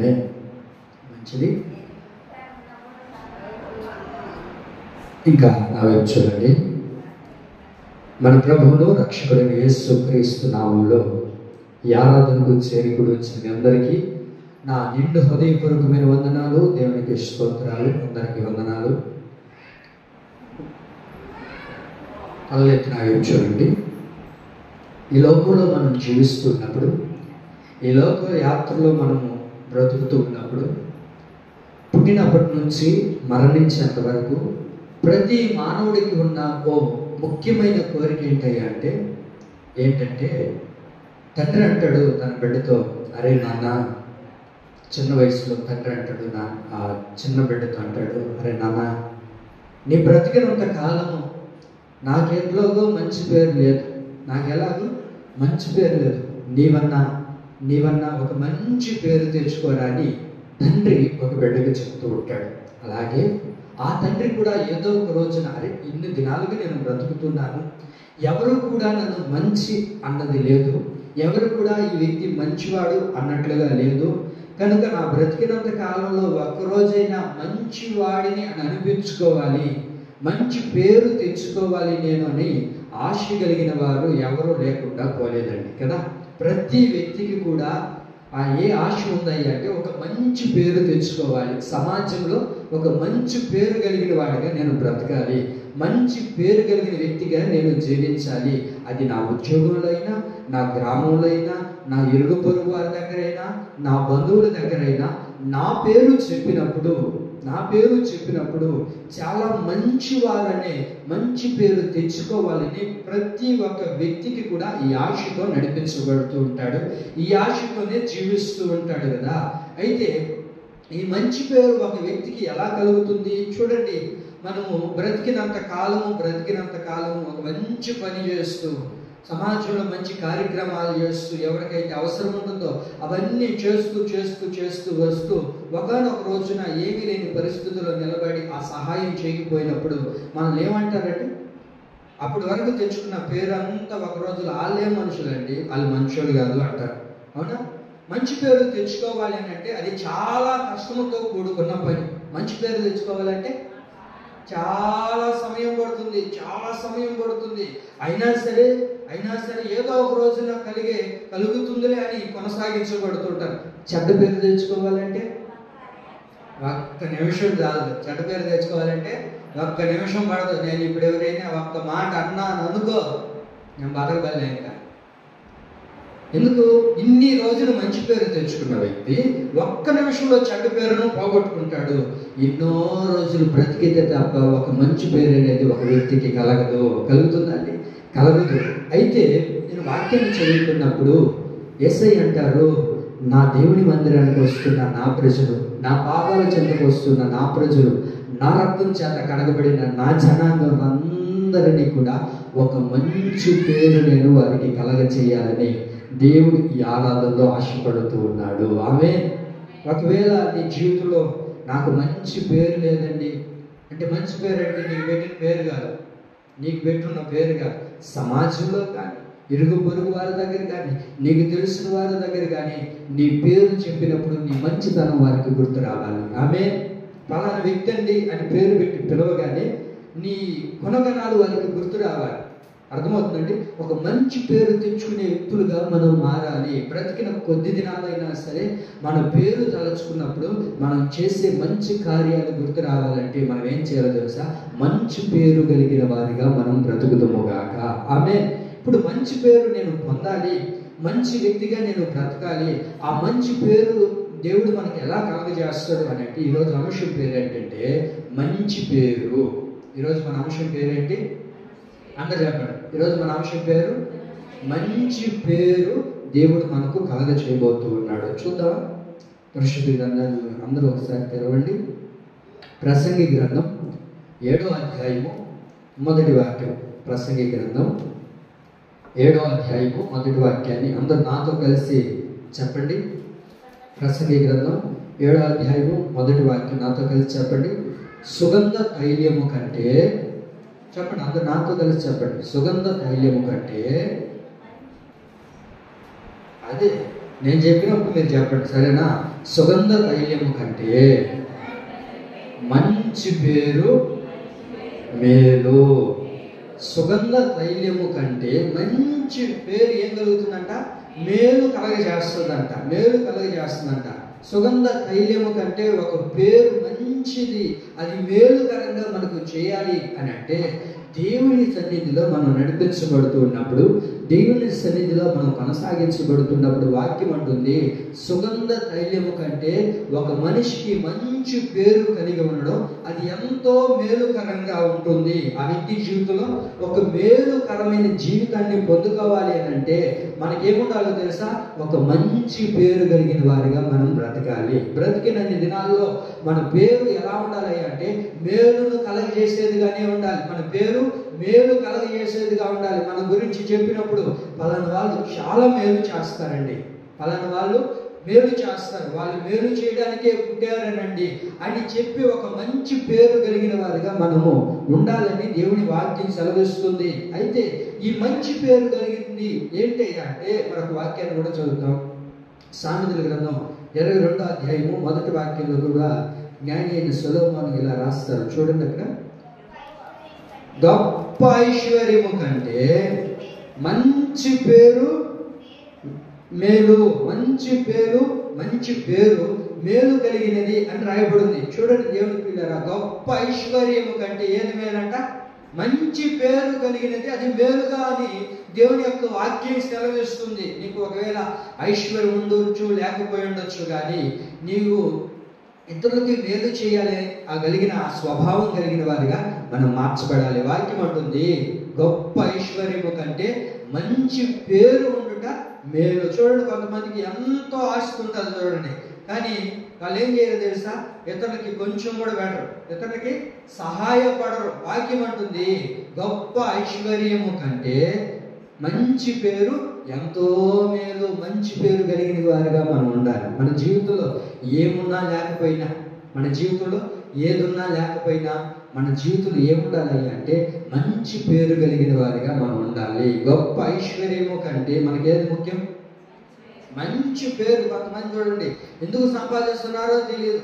ఆమె మంచిది. ఇంకా నా వైపు చూడండి. మన ప్రభువును రక్షకుడైన యేసుక్రీస్తు నామములో ఈ ఆరాధనకు చేరికూడి వచ్చిన మీ అందరికీ నా నిండు హృదయపూర్వకమైన వందనాలు, దేవునికి స్తోత్రాలు, అందరికీ వందనాలు. తలెత్తి నా వైపు చూడండి. ఈ లోకంలో మనం జీవిస్తున్నప్పుడు, ఈ లోక యాత్రలో మనము బ్రతుకుతూ ఉన్నప్పుడు, పుట్టినప్పటి నుంచి మరణించేంత వరకు ప్రతి మానవుడికి ఉన్న ఓ ముఖ్యమైన కోరిక ఏంటంటే తండ్రి అంటాడు తన బిడ్డతో, అరే నాన్న, చిన్న వయసులో తండ్రి అంటాడు ఆ చిన్న బిడ్డతో అంటాడు, అరే నాన్న, నీ బ్రతికినంత కాలము నాకెట్లాగో మంచి పేరు లేదు, నాకెలాగో మంచి పేరు లేదు, నీవన్నా ఒక మంచి పేరు తెచ్చుకోరా అని తండ్రి ఒక బిడ్డకి చెప్తూ ఉంటాడు. అలాగే ఆ తండ్రి కూడా ఏదో ఒక రోజున, అరే ఇన్ని దినాలుగా నేను బ్రతుకుతున్నాను, ఎవరు కూడా నన్ను మంచి అన్నది లేదు, ఎవరు కూడా ఈ వ్యక్తి మంచివాడు అన్నట్లుగా లేదు, కనుక నా బ్రతికినంత కాలంలో ఒక్కరోజైనా మంచివాడిని అని అనిపించుకోవాలి, మంచి పేరు తెచ్చుకోవాలి నేను అని ఆశ కలిగిన వారు ఎవరూ లేకుండా పోలేదండి కదా. ప్రతి వ్యక్తికి కూడా ఏ ఆశ ఉందయ్యా అంటే ఒక మంచి పేరు తెచ్చుకోవాలి, సమాజంలో ఒక మంచి పేరు కలిగిన వాడిగా నేను బ్రతకాలి, మంచి పేరు కలిగిన వ్యక్తిగా నేను జీవించాలి. అది నా ఉద్యోగంలో అయినా, నా గ్రామంలో అయినా, నా ఇరుగు పొరుగు వారి దగ్గరైనా, నా బంధువుల దగ్గరైనా నా పేరు చెప్పినప్పుడు చాలా మంచివారనే మంచి పేరు తెచ్చుకోవాలని ప్రతి ఒక్క వ్యక్తికి కూడా ఈ ఆశతో నడిపించబడుతూ ఉంటాడు, ఈ ఆశతోనే జీవిస్తూ ఉంటాడు కదా. అయితే ఈ మంచి పేరు ఒక వ్యక్తికి ఎలా కలుగుతుంది చూడండి. మనము బ్రతికినంత కాలము ఒక మంచి పని చేస్తూ, సమాజంలో మంచి కార్యక్రమాలు చేస్తూ, ఎవరికైతే అవసరం ఉంటుందో అవన్నీ చేస్తూ వస్తూ ఒకనొక రోజున ఏమీ లేని పరిస్థితుల్లో నిలబడి ఆ సహాయం చేయకపోయినప్పుడు మనల్ని ఏమంటారంటే, అప్పటి వరకు తెచ్చుకున్న పేరంతా ఒక రోజులో వాళ్ళే మనుషులండి, వాళ్ళు మంచోళ్ళు కాదు అంటారు. అవునా? మంచి పేరు తెచ్చుకోవాలి అని అంటే అది చాలా కష్టంతో కూడుకున్న పని. మంచి పేరు తెచ్చుకోవాలంటే చాలా సమయం పడుతుంది. అయినా సరే ఏదో ఒక రోజున కలుగుతుందిలే అని కొనసాగించబడుతుంటారు. చెడ్డ పేరు తెచ్చుకోవాలంటే ఒక్క నిమిషం చాలు. చెడ్డ పేరు తెచ్చుకోవాలంటే ఒక్క నిమిషం పడదు. నేను ఇప్పుడు ఎవరైనా ఒక్క మాట అన్నాను అనుకో, నేను బతకబడలే ఇంకా. ఎందుకు? ఇన్ని రోజులు మంచి పేరు తెచ్చుకున్న వ్యక్తి ఒక్క నిమిషంలో చెడ్డ పేరును పోగొట్టుకుంటాడు. ఎన్నో రోజులు బ్రతికితే తప్ప ఒక మంచి పేరు అనేది ఒక వ్యక్తికి కలుగుతుందండి, కలగదు. అయితే నేను వాక్యాన్ని చదువుతున్నప్పుడు యేసయ్య అంటారు, నా దేవుని మందిరానికి వస్తున్న నా ప్రజలు, నా పాదాల చెంతకు వస్తున్న నా ప్రజలు, నా రక్తం చేత కడగబడిన నా జనాంగం అందరినీ కూడా ఒక మంచి పేరు నేను వారికి కలగచేయాలని దేవుడు ఈ ఆరాధనలో ఆశపడుతూ ఉన్నాడు. ఆమె ఒకవేళ నీ జీవితంలో నాకు మంచి పేరు లేదండి అంటే, మంచి పేరు అంటే నీకు పెట్టిన పేరు కాదు, నీకు పెట్టున్న పేరు కాదు, సమాజంలో కానీ, ఇరుగు పొరుగు వారి దగ్గర కానీ, నీకు తెలిసిన వారి దగ్గర కానీ నీ పేరు చెప్పినప్పుడు నీ మంచితనం వారికి గుర్తు రావాలి. ఆమె పలానా వ్యక్తి అండి అని పేరు పెట్టి పిలవగానే నీ గుణగణాలు వారికి గుర్తు రావాలి. అర్థమవుతుందండి? ఒక మంచి పేరు తెచ్చుకునే వ్యక్తులుగా మనం మారాలి. బ్రతికిన కొద్ది దినాలైనా సరే మన పేరు తలుచుకున్నప్పుడు మనం చేసే మంచి కార్యాలు గుర్తు రావాలంటే మనం ఏం చేయాలో తెలుసా? మంచి పేరు కలిగిన వారిగా మనం బ్రతుకుతాముగాక. ఆమె ఇప్పుడు మంచి పేరు నేను పొందాలి, మంచి వ్యక్తిగా నేను బ్రతకాలి. ఆ మంచి పేరు దేవుడు మనకి ఎలా కలగజేస్తాడు అని అంటే, ఈరోజు అంశం పేరు ఏంటంటే మంచి పేరు. ఈరోజు మన అంశం పేరేంటి? అందరూ చెప్పండి. ఈరోజు మన అంశం పేరు మంచి పేరు దేవుడు మనకు కలగ చేయబోతూ ఉన్నాడు. చూద్దాం. పరిశుద్ధ గ్రంథాన్ని అందరూ ఒకసారి తెరవండి. ప్రసంగి గ్రంథం 7వ అధ్యాయము మొదటి వాక్యం. ప్రసంగి గ్రంథం 7వ అధ్యాయము మొదటి వాక్యాన్ని అందరూ నాతో కలిసి చెప్పండి. ప్రసంగి గ్రంథం 7వ అధ్యాయము మొదటి వాక్యం నాతో కలిసి చెప్పండి. సుగంధ తైలము కంటే, చెప్పండి అందరూ నాతో కలిసి చెప్పండి. సుగంధ తైలము కంటే, అదే నేను చెప్పినప్పుడు మీరు చెప్పండి, సరేనా? సుగంధ తైలము కంటే మంచి పేరు మేలు. సుగంధ తైలము కంటే మంచి పేరు ఏం కలుగుతుందంట? మేలు కలగజేస్తుందంట. మేలు కలగజేస్తుందంట. సుగంధ తైలము కంటే ఒక పేరు మంచిది, అది మేలుకరంగా మనకు చేయాలి అని అంటే దేవుని సన్నిధిలో మనం నడిపించబడుతూ ఉన్నప్పుడు, దేవుని సన్నిధిలో మనం కొనసాగించబడుతున్నప్పుడు వాక్యం అంటుంది, సుగంధ తైలము కంటే ఒక మనిషికి మంచి పేరు కలిగి ఉండడం అది ఎంతో మేలుకరంగా ఉంటుంది. ఆ వ్యక్తి జీవితంలో ఒక మేలుకరమైన జీవితాన్ని పొందుకోవాలి అని అంటే మనకేముండాలో తెలుసా? ఒక మంచి పేరు కలిగిన వారిగా మనం బ్రతకాలి. బ్రతికినన్ని దినాల్లో మన పేరు ఎలా ఉండాలి అంటే మేలును కలగజేసేదిగానే ఉండాలి. మన పేరు మేలు కలగజేసేదిగా ఉండాలి. మన గురించి చెప్పినప్పుడు పలానా వాళ్ళు చాలా మేలు చేస్తారండి, పలానా వాళ్ళు మేలు చేస్తారు, వాళ్ళు మేలు చేయడానికే పుట్టారనండి అని చెప్పి ఒక మంచి పేరు కలిగిన వారిగా మనము ఉండాలని దేవుని వాక్యం సెలవిస్తుంది. అయితే ఈ మంచి పేరు కలిగింది ఏంటి అంటే మనకు వాక్యాన్ని కూడా చదువుతాం. సామెతల గ్రంథం 22వ అధ్యాయము 1వ వాక్యంలో కూడా జ్ఞాని అయిన సొలొమోను ఇలా రాస్తారు. చూడండి, అక్కడ గొప్ప ఐశ్వర్యము కంటే మంచి పేరు మేలు, మంచి పేరు మేలు కలిగినది అని రాయబడింది. చూడండి దేవుని పిల్లరా, గొప్ప ఐశ్వర్యము కంటే ఏది మేలంట? మంచి పేరు కలిగినది, అది మేలుగా అని దేవుని యొక్క వాక్యం సెలవిస్తుంది. నీకు ఒకవేళ ఐశ్వర్యం ఉండొచ్చు, లేకపోయి ఉండొచ్చు, కానీ నీవు ఇతరులకి మేలు చేయాలి ఆ కలిగిన ఆ స్వభావం కలిగిన వారిగా మనం మార్చబడాలి. వాక్యం అంటుంది గొప్ప ఐశ్వర్యము కంటే మంచి పేరు ఉండుట మేలు. చూడండి, కొంతమందికి ఎంతో ఆస్తి ఉంటుంది చూడండి, కానీ వాళ్ళు ఏం చేయరు తెలుసా? ఇతరులకి కొంచెం కూడా పెట్టరు, ఇతరులకి సహాయపడరు. వాక్యం అంటుంది గొప్ప ఐశ్వర్యము కంటే మంచి పేరు ఎంతో మేలు. మంచి పేరు కలిగిన వారిగా మనం ఉండాలి. మన జీవితంలో ఏమున్నా లేకపోయినా, మన జీవితంలో ఏదున్నా లేకపోయినా మన జీవితంలో ఏముండాలి అంటే మంచి పేరు కలిగిన వారిగా మనం ఉండాలి. గొప్ప ఐశ్వర్యము కంటే మనకేది ముఖ్యం? మంచి పేరు. కొంతమంది చూడండి ఎందుకు సంపాదిస్తున్నారో తెలియదు,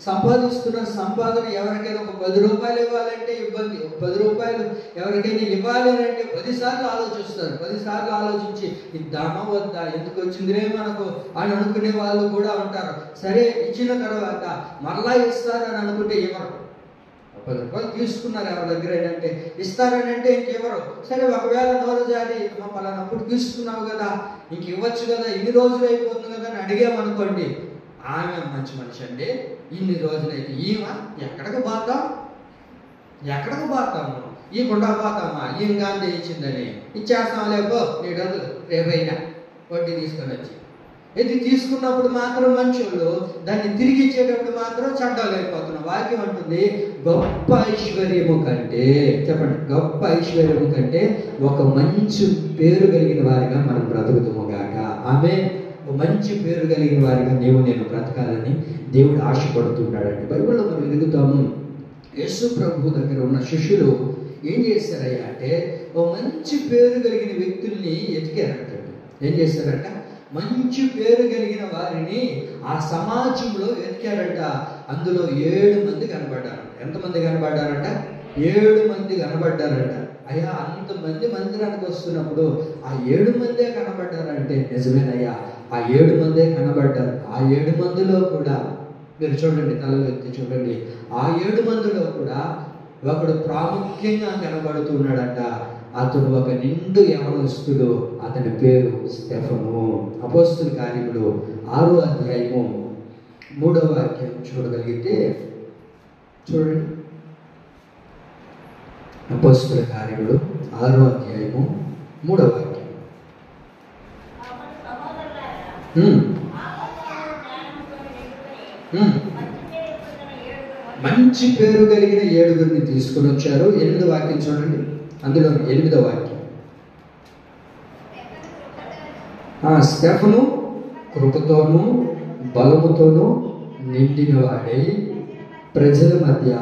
సంపాదిస్తున్న సంపాదన ఎవరికైనా ఒక 10 రూపాయలు ఇవ్వాలంటే ఇబ్బంది, 10 రూపాయలు ఎవరికైనా ఇవ్వాలి అంటే 10 సార్లు ఆలోచిస్తారు. 10 సార్లు ఆలోచించి ఇద్దామా వద్దా, ఎందుకు వచ్చిందిరే మనకు అని అనుకునే వాళ్ళు కూడా ఉంటారు. సరే ఇచ్చిన తర్వాత మరలా ఇస్తారని అనుకుంటే ఇవ్వరు. 10 రూపాయలు తీసుకున్నారు ఎవరి దగ్గర అంటే ఇస్తారని అంటే ఇంకెవరు. సరే ఒకవేళ నోరు జారి పలానప్పుడు తీసుకున్నావు కదా, ఇంక ఇవ్వచ్చు కదా, ఇన్ని రోజులు అయిపోతుంది కదా అని అడిగామనుకోండి, ఆమె మంచి మనిషి అండి, ఇన్ని రోజులైతే ఈమె ఎక్కడికి పోతాము, ఈ గుండా పోతామా, ఈమె గాంధీ ఇచ్చిందని ఇచ్చేస్తాం, లేపో నీ డబ్బులు రేపైనా వడ్డీ తీసుకొని వచ్చి. ఇది తీసుకున్నప్పుడు మాత్రం మంచోళ్ళు, దాన్ని తిరిగి ఇచ్చేటప్పుడు మాత్రం చెడ్డలు అయిపోతున్నాం. వాక్యం అంటుంది గొప్ప ఐశ్వర్యము కంటే, చెప్పండి, గొప్ప ఐశ్వర్యము కంటే ఒక మంచి పేరు కలిగిన వారిగా మనం బ్రతుకుతాము గాక. ఆమె మంచి పేరు కలిగిన వారిగా నేను బ్రతకాలని దేవుడు ఆశపడుతున్నాడండి. బైబిల్లో మనం ఎదుగుతాము. యేసు ప్రభు దగ్గర ఉన్న శిష్యులు ఏం చేశారయ్యా అంటే ఓ మంచి పేరు కలిగిన వ్యక్తుల్ని ఎతికారంట. ఏం చేశారంట? మంచి పేరు కలిగిన వారిని ఆ సమాజంలో వెతికారంట. అందులో 7 మంది కనబడ్డారు. ఎంతమంది కనబడ్డారంట? 7 మంది కనబడ్డారంట. అయ్యా, అంతమంది మందిరానికి వస్తున్నప్పుడు ఆ 7 మందే కనబడ్డారంటే నిజమేనయ్యా, ఆ 7 మందే కనబడ్డారు. ఆ 7 మందిలో కూడా మీరు చూడండి, తలలు ఎత్తి చూడండి, ఆ 7 మందిలో కూడా ఒకడు ప్రాముఖ్యంగా కనబడుతున్నాడంట. అతడు ఒక నిండు యవనస్తుడు, అతని పేరు స్టెఫను. అపోస్తుల కార్యములు 6వ అధ్యాయము 3వ వాక్యం చూడగలిగితే చూడండి. అపోస్తుల కార్యములు 6వ అధ్యాయము 3వ వాక్యం. మంచి పేరు కలిగిన 7 తీసుకొని వచ్చారు. 8వ వాక్యం చూడండి, అందులో 8వ వాక్యం. స్టెఫను కృపతోనూ బలముతోనూ నిండిన వాడై ప్రజల మధ్య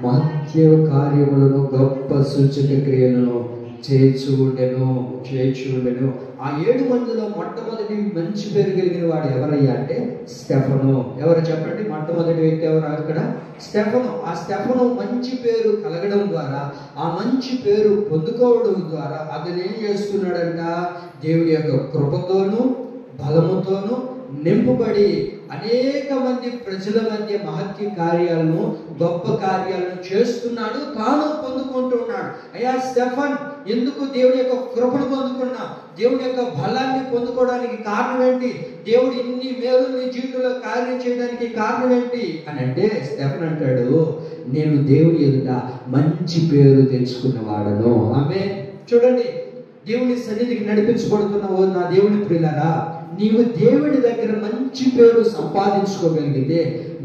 మహత్య కార్యములను గొప్ప సూచక క్రియలను చేర్చి ఉండెను. ఆ 7 మందిలో మొట్టమొదటి మంచి పేరు కలిగిన వాడు ఎవరయ్యా అంటే స్టెఫను. ఎవరు చెప్పండి? మొట్టమొదటి వ్యక్తి ఎవరు అక్కడ? స్టెఫను. ఆ స్టెఫను మంచి పేరు కలగడం ద్వారా, ఆ మంచి పేరు పొందుకోవడం ద్వారా అతను ఏం చేస్తున్నాడంట? దేవుడి యొక్క కృపతోనూ బలముతోనూ నింపబడి అనేక మంది ప్రజల మధ్య మహత్య కార్యాలను, గొప్ప కార్యాలను చేస్తున్నాడు, తాను పొందుకుంటున్నాడు. అయ్యా స్టెఫన్, ఎందుకు దేవుడి యొక్క కృపను పొందుకున్నా, దేవుడి యొక్క బలాన్ని పొందుకోవడానికి కారణం ఏంటి? దేవుడు ఇన్ని మేలు నీ జీవితంలో కార్యం చేయడానికి కారణం ఏంటి అని అంటే స్టెఫన్ అంటాడు, నేను దేవుడి ఎదుట మంచి పేరు తెచ్చుకున్నవాడను. ఆమె చూడండి, దేవుని సన్నిధికి నడిపించబడుతున్నావు నా దేవుని ప్రియులారా, నీవు దేవుడి దగ్గర మంచి పేరు సంపాదించుకోగలిగితే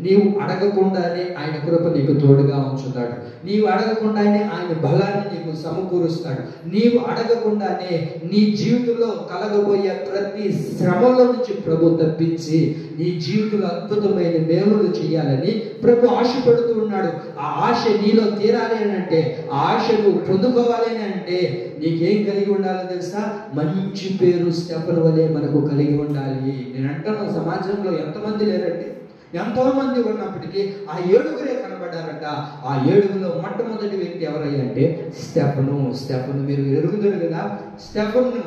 నీవు అడగకుండానే ఆయన కృప నీకు తోడుగా ఉంచుతాడు. నీవు అడగకుండానే ఆయన బలాన్ని నీకు సమకూరుస్తాడు. నీవు అడగకుండానే నీ జీవితంలో కలగబోయే ప్రతి శ్రమలో నుంచి ప్రభు తప్పించి నీ జీవితంలో అద్భుతమైన మేలులు చేయాలని ప్రభు ఆశపడుతూ ఉన్నాడు. ఆ ఆశ నీలో తీరాలి అని అంటే, ఆ ఆశ నువ్వు పొందుకోవాలి అని అంటే నీకేం కలిగి ఉండాలో తెలుసా? మంచి పేరు స్టెఫన్ వలె మనకు కలిగి ఉండాలి. నేను అంటాను, సమాజంలో ఎంతమంది లేరంటే, ఎంతో మంది ఉన్నప్పటికీ ఆ 7గురే కనబడ్డారట. ఆ 7గులో మొట్టమొదటి వ్యక్తి ఎవరయ్యా అంటే స్టెఫను. స్టెఫను మీరు ఎరుగుతారు కదా, స్టెఫను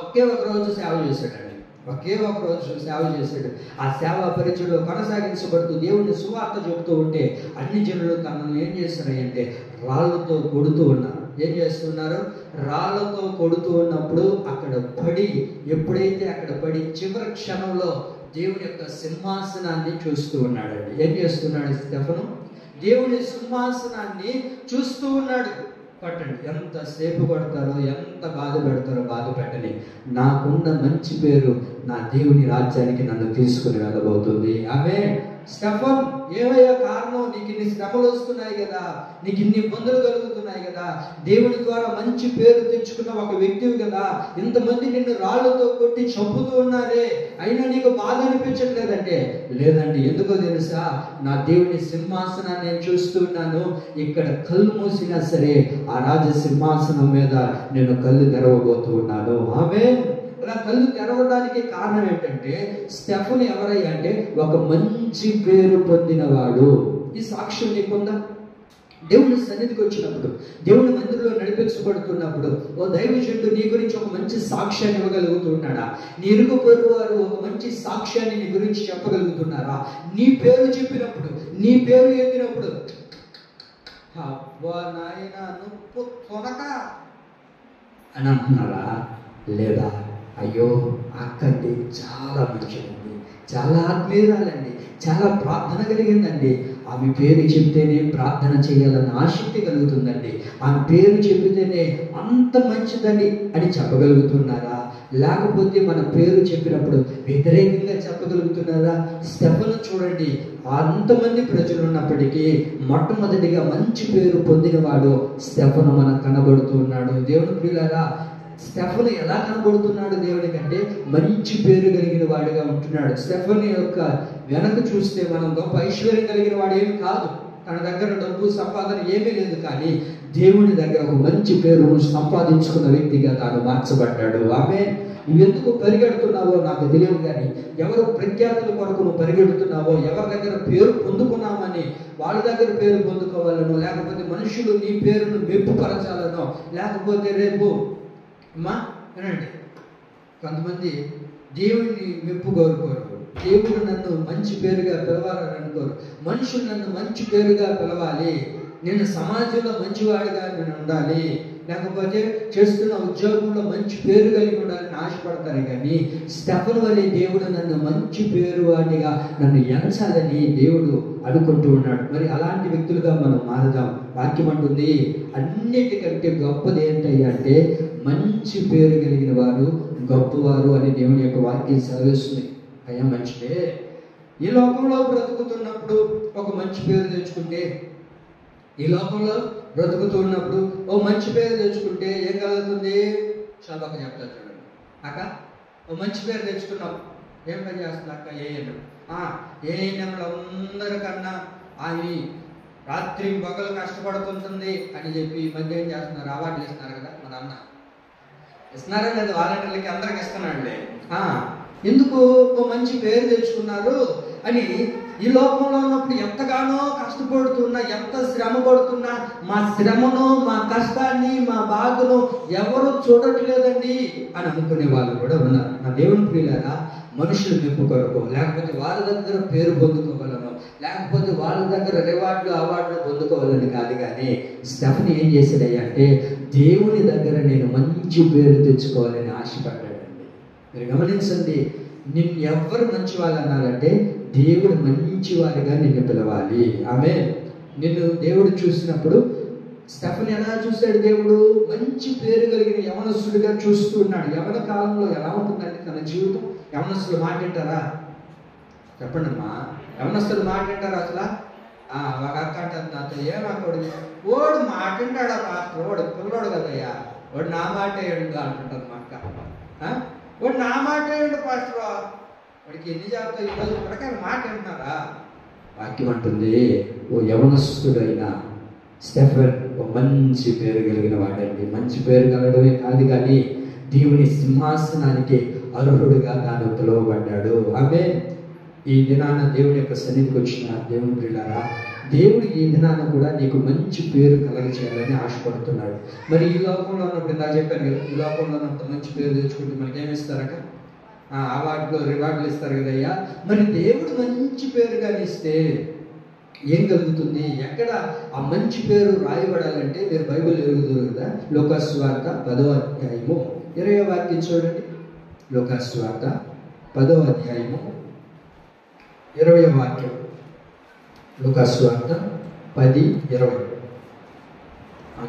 ఒకే ఒక రోజు సేవ చేశాడండి. ఒకే ఒక రోజు సేవ చేశాడు. ఆ సేవా పరిచయంలో కొనసాగించబడుతూ దేవుడిని సువార్త చెబుతూ ఉంటే అన్ని జనులు తనను ఏం చేస్తున్నారంటే రాళ్లతో కొడుతూ ఉన్నారు. ఏం చేస్తున్నారు? రాళ్లతో కొడుతూ ఉన్నప్పుడు అక్కడ పడి, ఎప్పుడైతే అక్కడ పడి చివరి క్షణంలో దేవుని యొక్క సింహాసనాన్ని చూస్తూ ఉన్నాడండి. ఏం చేస్తున్నాడు స్టెఫను? దేవుని సింహాసనాన్ని చూస్తూ ఉన్నాడు. పట్టండి, ఎంతసేపు కొడతారో, ఎంత బాధ పెడతారో బాధ పెట్టని, నాకున్న మంచి పేరు నా దేవుని రాజ్యానికి నన్ను తీసుకుని వెళ్ళబోతుంది. ఆమె స్టెఫన్, ఏమయ్యా కారణం? నీకు ఇన్ని శ్రమలు వస్తున్నాయి కదా, నీకు ఇన్ని ఇబ్బందులు కలుగుతున్నాయి కదా, దేవుని ద్వారా మంచి పేరు తెచ్చుకున్న ఒక వ్యక్తివి కదా, ఇంతమంది నిన్ను రాళ్లతో కొట్టి చంపుతూ ఉన్నారే, అయినా నీకు బాధ అనిపించట్లేదంటే, లేదండి, ఎందుకో తెలుసా? నా దేవుని సింహాసనాన్ని నేను చూస్తున్నాను, ఇక్కడ కళ్ళు మూసినా సరే ఆ రాజ సింహాసనం మీద నేను కళ్ళు తెరవబోతూ ఉన్నాను. ఆమె ఇలా కళ్ళు తెరవడానికి కారణం ఏంటంటే స్టెఫన్ ఎవరయ్యా అంటే ఒక మంచి పేరు పొందినవాడు. ఈ సాక్ష్యం నీకుందా? దేవుని సన్నిధికి వచ్చినప్పుడు, దేవుని మందిరంలో నడిపించబడుతున్నప్పుడు ఓ దైవజనుడు నీ గురించి ఒక మంచి సాక్ష్యాన్ని ఇవ్వగలుగుతున్నాడా? నీ ఇరుగు పొరుగు వారు ఒక మంచి సాక్ష్యాన్ని నీ గురించి చెప్పగలుగుతున్నారా? నీ పేరు చెప్పినప్పుడు, నీ పేరు ఎత్తినప్పుడు, అబ్బా నాయన నువ్వు కొనక అని అంటున్నారా? లేదా అయ్యో అక్కండి చాలా మంచిదండి, చాలా ఆత్మీయురాలండి, చాలా ప్రార్థన కలిగిందండి, ఆమె పేరు చెప్తేనే ప్రార్థన చేయాలన్న ఆసక్తి కలుగుతుందండి, ఆమె పేరు చెబితేనే అంత మంచిదండి అని చెప్పగలుగుతున్నారా? లేకపోతే మన పేరు చెప్పినప్పుడు వ్యతిరేకంగా చెప్పగలుగుతున్నారా? స్టెఫను చూడండి, అంతమంది ప్రజలు ఉన్నప్పటికీ మొట్టమొదటిగా మంచి పేరు పొందినవాడు స్టెఫను మనకు కనబడుతూ ఉన్నాడు. దేవుని ప్రియులారా, స్టెఫను ఎలా కనబడుతున్నాడు దేవుడికి అంటే మంచి పేరు కలిగిన వాడిగా ఉంటున్నాడు. స్టెఫను యొక్క వెనక చూస్తే మనం గొప్ప ఐశ్వర్యం కలిగిన వాడు ఏమి కాదు, తన దగ్గర డబ్బు సంపాదన ఏమీ లేదు, కానీ దేవుని దగ్గర ఒక మంచి పేరు సంపాదించుకున్న వ్యక్తిగా తాను మార్చబడ్డాడు. ఆమె నువ్వెందుకు పరిగెడుతున్నావో నాకు తెలియదు, కానీ ఎవరు ప్రఖ్యాతుల కొరకు నువ్వు పరిగెడుతున్నావో, ఎవరి దగ్గర పేరు పొందుకున్నామని వాళ్ళ దగ్గర పేరు పొందుకోవాలనో, లేకపోతే మనుషులు నీ పేరును మెప్పుపరచాలనో, లేకపోతే రేపు అమ్మా వినండి, కొంతమంది దేవుడిని మెప్పు కోరుకోరు, దేవుడు నన్ను మంచి పేరుగా పిలవాలని అనుకోరు. మనుషులు నన్ను మంచి పేరుగా పిలవాలి, నేను సమాజంలో మంచివాడిగా నేను ఉండాలి, లేకపోతే చేస్తున్న ఉద్యోగంలో మంచి పేరు కలిగి ఉండాలని ఆశపడతారు. కానీ స్టెఫన్ వలె దేవుడు నన్ను మంచి పేరు వాడిగా నన్ను ఎంచాలని దేవుడు అనుకుంటూ ఉన్నాడు. మరి అలాంటి వ్యక్తులుగా మనం మారదాం. వాక్యం అంటుంది అన్నిటికంటే గొప్పది ఏంటయ్యా అంటే మంచి పేరు కలిగిన వారు గొప్పవారు అని దేవుని యొక్క వాక్యం సెలవిస్తుంది. అయ్యా మంచిదే, ఈ లోకంలో బ్రతుకుతున్నప్పుడు ఒక మంచి పేరు తెచ్చుకుంటే, ఈ లోకంలో బ్రతుకుతున్నప్పుడు ఓ మంచి పేరు తెచ్చుకుంటే ఏం కలుగుతుంది? చదవక చెప్తారు చూడండి. అక్క ఓ మంచి పేరు తెచ్చుకున్నావు, ఏం పని చేస్తుంది అక్క? ఏఎన్ఎం. ఏఎన్ఎంలో అందరికన్నా రాత్రి పగలు కష్టపడుతుంటుంది అని చెప్పి ఈ మధ్య ఏం చేస్తున్నారు, అవార్డులు ఇస్తున్నారు కదా మన అన్న. ఇస్తున్నారా లేదా? వాలంటీర్లకి అందరికి ఇస్తున్నాడులే. ఎందుకు? ఒక మంచి పేరు తెచ్చుకున్నారు అని. ఈ లోకంలో ఉన్నప్పుడు ఎంతగానో కష్టపడుతున్నా, ఎంత శ్రమ పడుతున్నా, మా శ్రమను, మా కష్టాన్ని, మా బాధను ఎవరు చూడట్లేదండి అని అనుకునే వాళ్ళు కూడా ఉన్నారు. నా దేవుని ప్రియులారా, మనుషులు మెప్పు కొరకు, లేకపోతే వాళ్ళ దగ్గర పేరు పొందుకోగలను, లేకపోతే వాళ్ళ దగ్గర రివార్డులు అవార్డులు పొందుకోవాలని కాదు. కానీ స్టెఫెన్ ఏం చేశాడయ్యా అంటే, దేవుని దగ్గర నేను మంచి పేరు తెచ్చుకోవాలని ఆశపడ్డాడండి. మీరు గమనించండి, నిన్ను ఎవరు మంచి వాళ్ళు అన్నారంటే దేవుడు మంచివారిగా నిన్ను పిలవాలి. ఆమె నిన్ను దేవుడు చూసినప్పుడు స్టెఫెన్ ఎలా చూశాడు? దేవుడు మంచి పేరు కలిగిన యవనస్తుడిగా చూస్తూ ఉన్నాడు. యవన కాలంలో ఎలా ఉంటుందంటే తన జీవితం. యవనస్తులు మాట వింటారా? చెప్పండి అమ్మా, యవనస్తులు మాట వింటారా అసలు? ఒక అక్క అంటారు నాతో, ఏమక్కడు ఓడు మాట వింటాడా పాస్టర్, వాడు పిల్లోడు కదయ్యా, వాడు నా మాట ఏడు అంటుంటారు మా అక్క. వాడు నా మాట ఏడు పాస్టర్, వాడికి ఎన్ని చెప్తావు ఈరోజు ఇప్పటికే మాట వింటున్నారా? వాక్యం అంటుంది, ఓ యవనస్తుడైన స్టెఫెన్ ఒక మంచి పేరు కలిగిన వాడండి. మంచి పేరు కలగడమే కాదు కానీ దేవుని సింహాసనానికి అర్హుడుగా తాను పిలువబడ్డాడు. ఆమె ఈ దినాన దేవుని యొక్క సన్నిధికి వచ్చిన దేవుని ప్రియులారా, దేవుడు ఈ దినాన కూడా నీకు మంచి పేరు కలగచేయాలని ఆశపడుతున్నాడు. మరి ఈ లోకంలో ఉన్నప్పుడు ఇందా చెప్పాను కదా, ఈ లోకంలో ఉన్నప్పుడు మంచి పేరు తెచ్చుకుంటే మనకి ఏమి ఇస్తారక? అవార్డులు రివార్డులు ఇస్తారు కదయ్యా. మరి దేవుడు మంచి పేరు కానీ ఇస్తే ఏం కలుగుతుంది? ఎక్కడ ఆ మంచి పేరు రాయబడాలంటే మీరు బైబిల్ ఎరుగుతారు కదా, లూకాసు సువార్త 10వ అధ్యాయము 20వ వాక్యం చూడండి. లూకాసు సువార్త 10వ అధ్యాయము 20వ వాక్యం. లూకాసు సువార్త 10:20.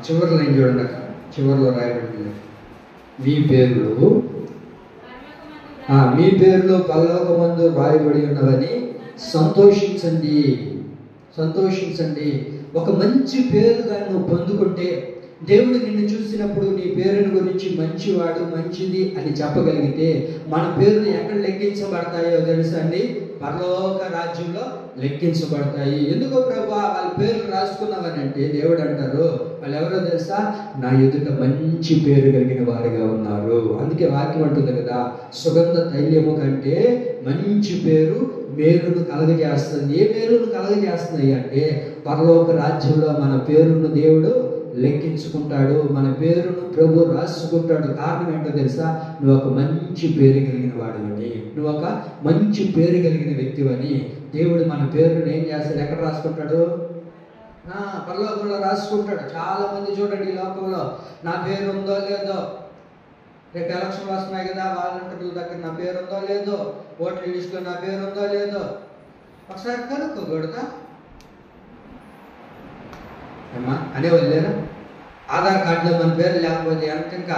చివరిలో ఏం చూడండి అక్క, చివరిలో రాయబడింది, మీ పేర్లు పరలోకమందు రాయబడి ఉన్నవని సంతోషించండి. ఒక మంచి పేరుగా నువ్వు పొందుకుంటే దేవుడు నిన్ను చూసినప్పుడు నీ పేరుని గురించి మంచివాడు, మంచిది అని చెప్పగలిగితే మన పేర్లు ఎక్కడ లెక్కించబడతాయో తెలుసా అండి? పరలోక రాజ్యంలో లెక్కించబడతాయి. ఎందుకో ప్రభా వాళ్ళ పేర్లు రాసుకున్నామని అంటే దేవుడు అంటారు, వాళ్ళు ఎవరో తెలుసా? నా ఎదుట మంచి పేరు కలిగిన వారుగా ఉన్నారు. అందుకే వాక్యం అంటుంది కదా, సుగంధ తైలము కంటే మంచి పేరు మేలును కలగజేస్తుంది. ఏ మేలును కలగజేస్తున్నాయి అంటే పరలోక రాజ్యంలో మన పేరును దేవుడు లెక్కించుకుంటాడు, మన పేరును ప్రభు రాసుకుంటాడు. కారణం ఏంటో తెలుసా? నువ్వు ఒక మంచి పేరు కలిగిన వాడివని, నువ్వు ఒక మంచి పేరు కలిగిన వ్యక్తివని దేవుడు మన పేరును ఏం చేస్తాడు? ఎక్కడ రాసుకుంటాడు? పరలోకంలో రాసుకుంటాడు. చాలా మంది చూడండి ఈ లోకంలో నా పేరు ఉందో లేదో, రేపు ఎలక్షన్లు వస్తున్నాయి కదా, వాలంటీర్ల దగ్గర నా పేరు ఉందో లేదో, ఓట్ల లిస్టులో నా పేరు ఉందో లేదో ఒకసారి కనుక్కోకూడదా అమ్మా అనేవాళ్ళు లేరా? ఆధార్ కార్డులో మన పేరు లేకపోతే ఇంకా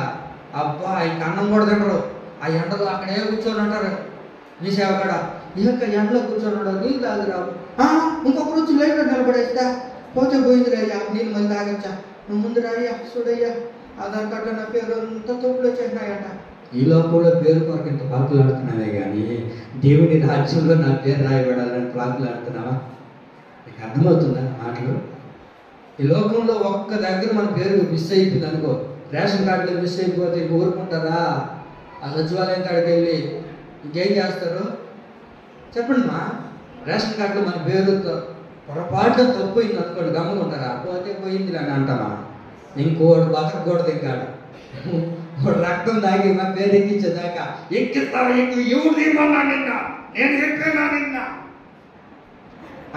అబ్బా ఇంక అన్నం కూడా తింటారు. ఆ ఎండలో అక్కడే కూర్చొని ఉంటారు. మీ సేవ కాడ ఇంకా ఎండలో కూర్చొని ఉంటారు, నీళ్ళు తాగురావు. ఇంకొక రోజు లేట్ నిలబడేస్తా, పోతే పోయింది రయ్యా, నీళ్ళు మళ్ళీ తాగచ్చా, నువ్వు ముందు రాయ్యా, చూడయ్యా ఆధార్ కార్డులో నా పేరు అంతా తోపులు వచ్చేసినాయట. ఈ లోకంలో పేరు కొరకు ఇంత పాకులాడుతున్నావే కానీ దేవుని రాజ్యంలో నా పేరు రాయబడాలని పాకులాడుతున్నావా? నీకు అర్థమవుతుందా మాటలు? ఈ లోకంలో ఒక్క దగ్గర మన పేరు మిస్ అయిపోయింది అనుకో, రేషన్ కార్డులో మిస్ అయిపోతే ఊరుకుంటారా? ఆ సచివాలయం కాడికి వెళ్ళి ఇంకేం చేస్తారు చెప్పండి మా? రేషన్ కార్డులో మన పేరు పొరపాటున తప్పోయింది అనుకోండి, గమ్ముకుంటారా? పోతే పోయింది అని అంటామా? ఇంకోడు బతకూడదు, ఇంకా రక్తం తాగి మా పేరు ఎక్కించేదాకా ఎక్కిస్తావా? ఎవరు ఏమన్నా నిన్నా, నేను ఎక్కినా నిన్నా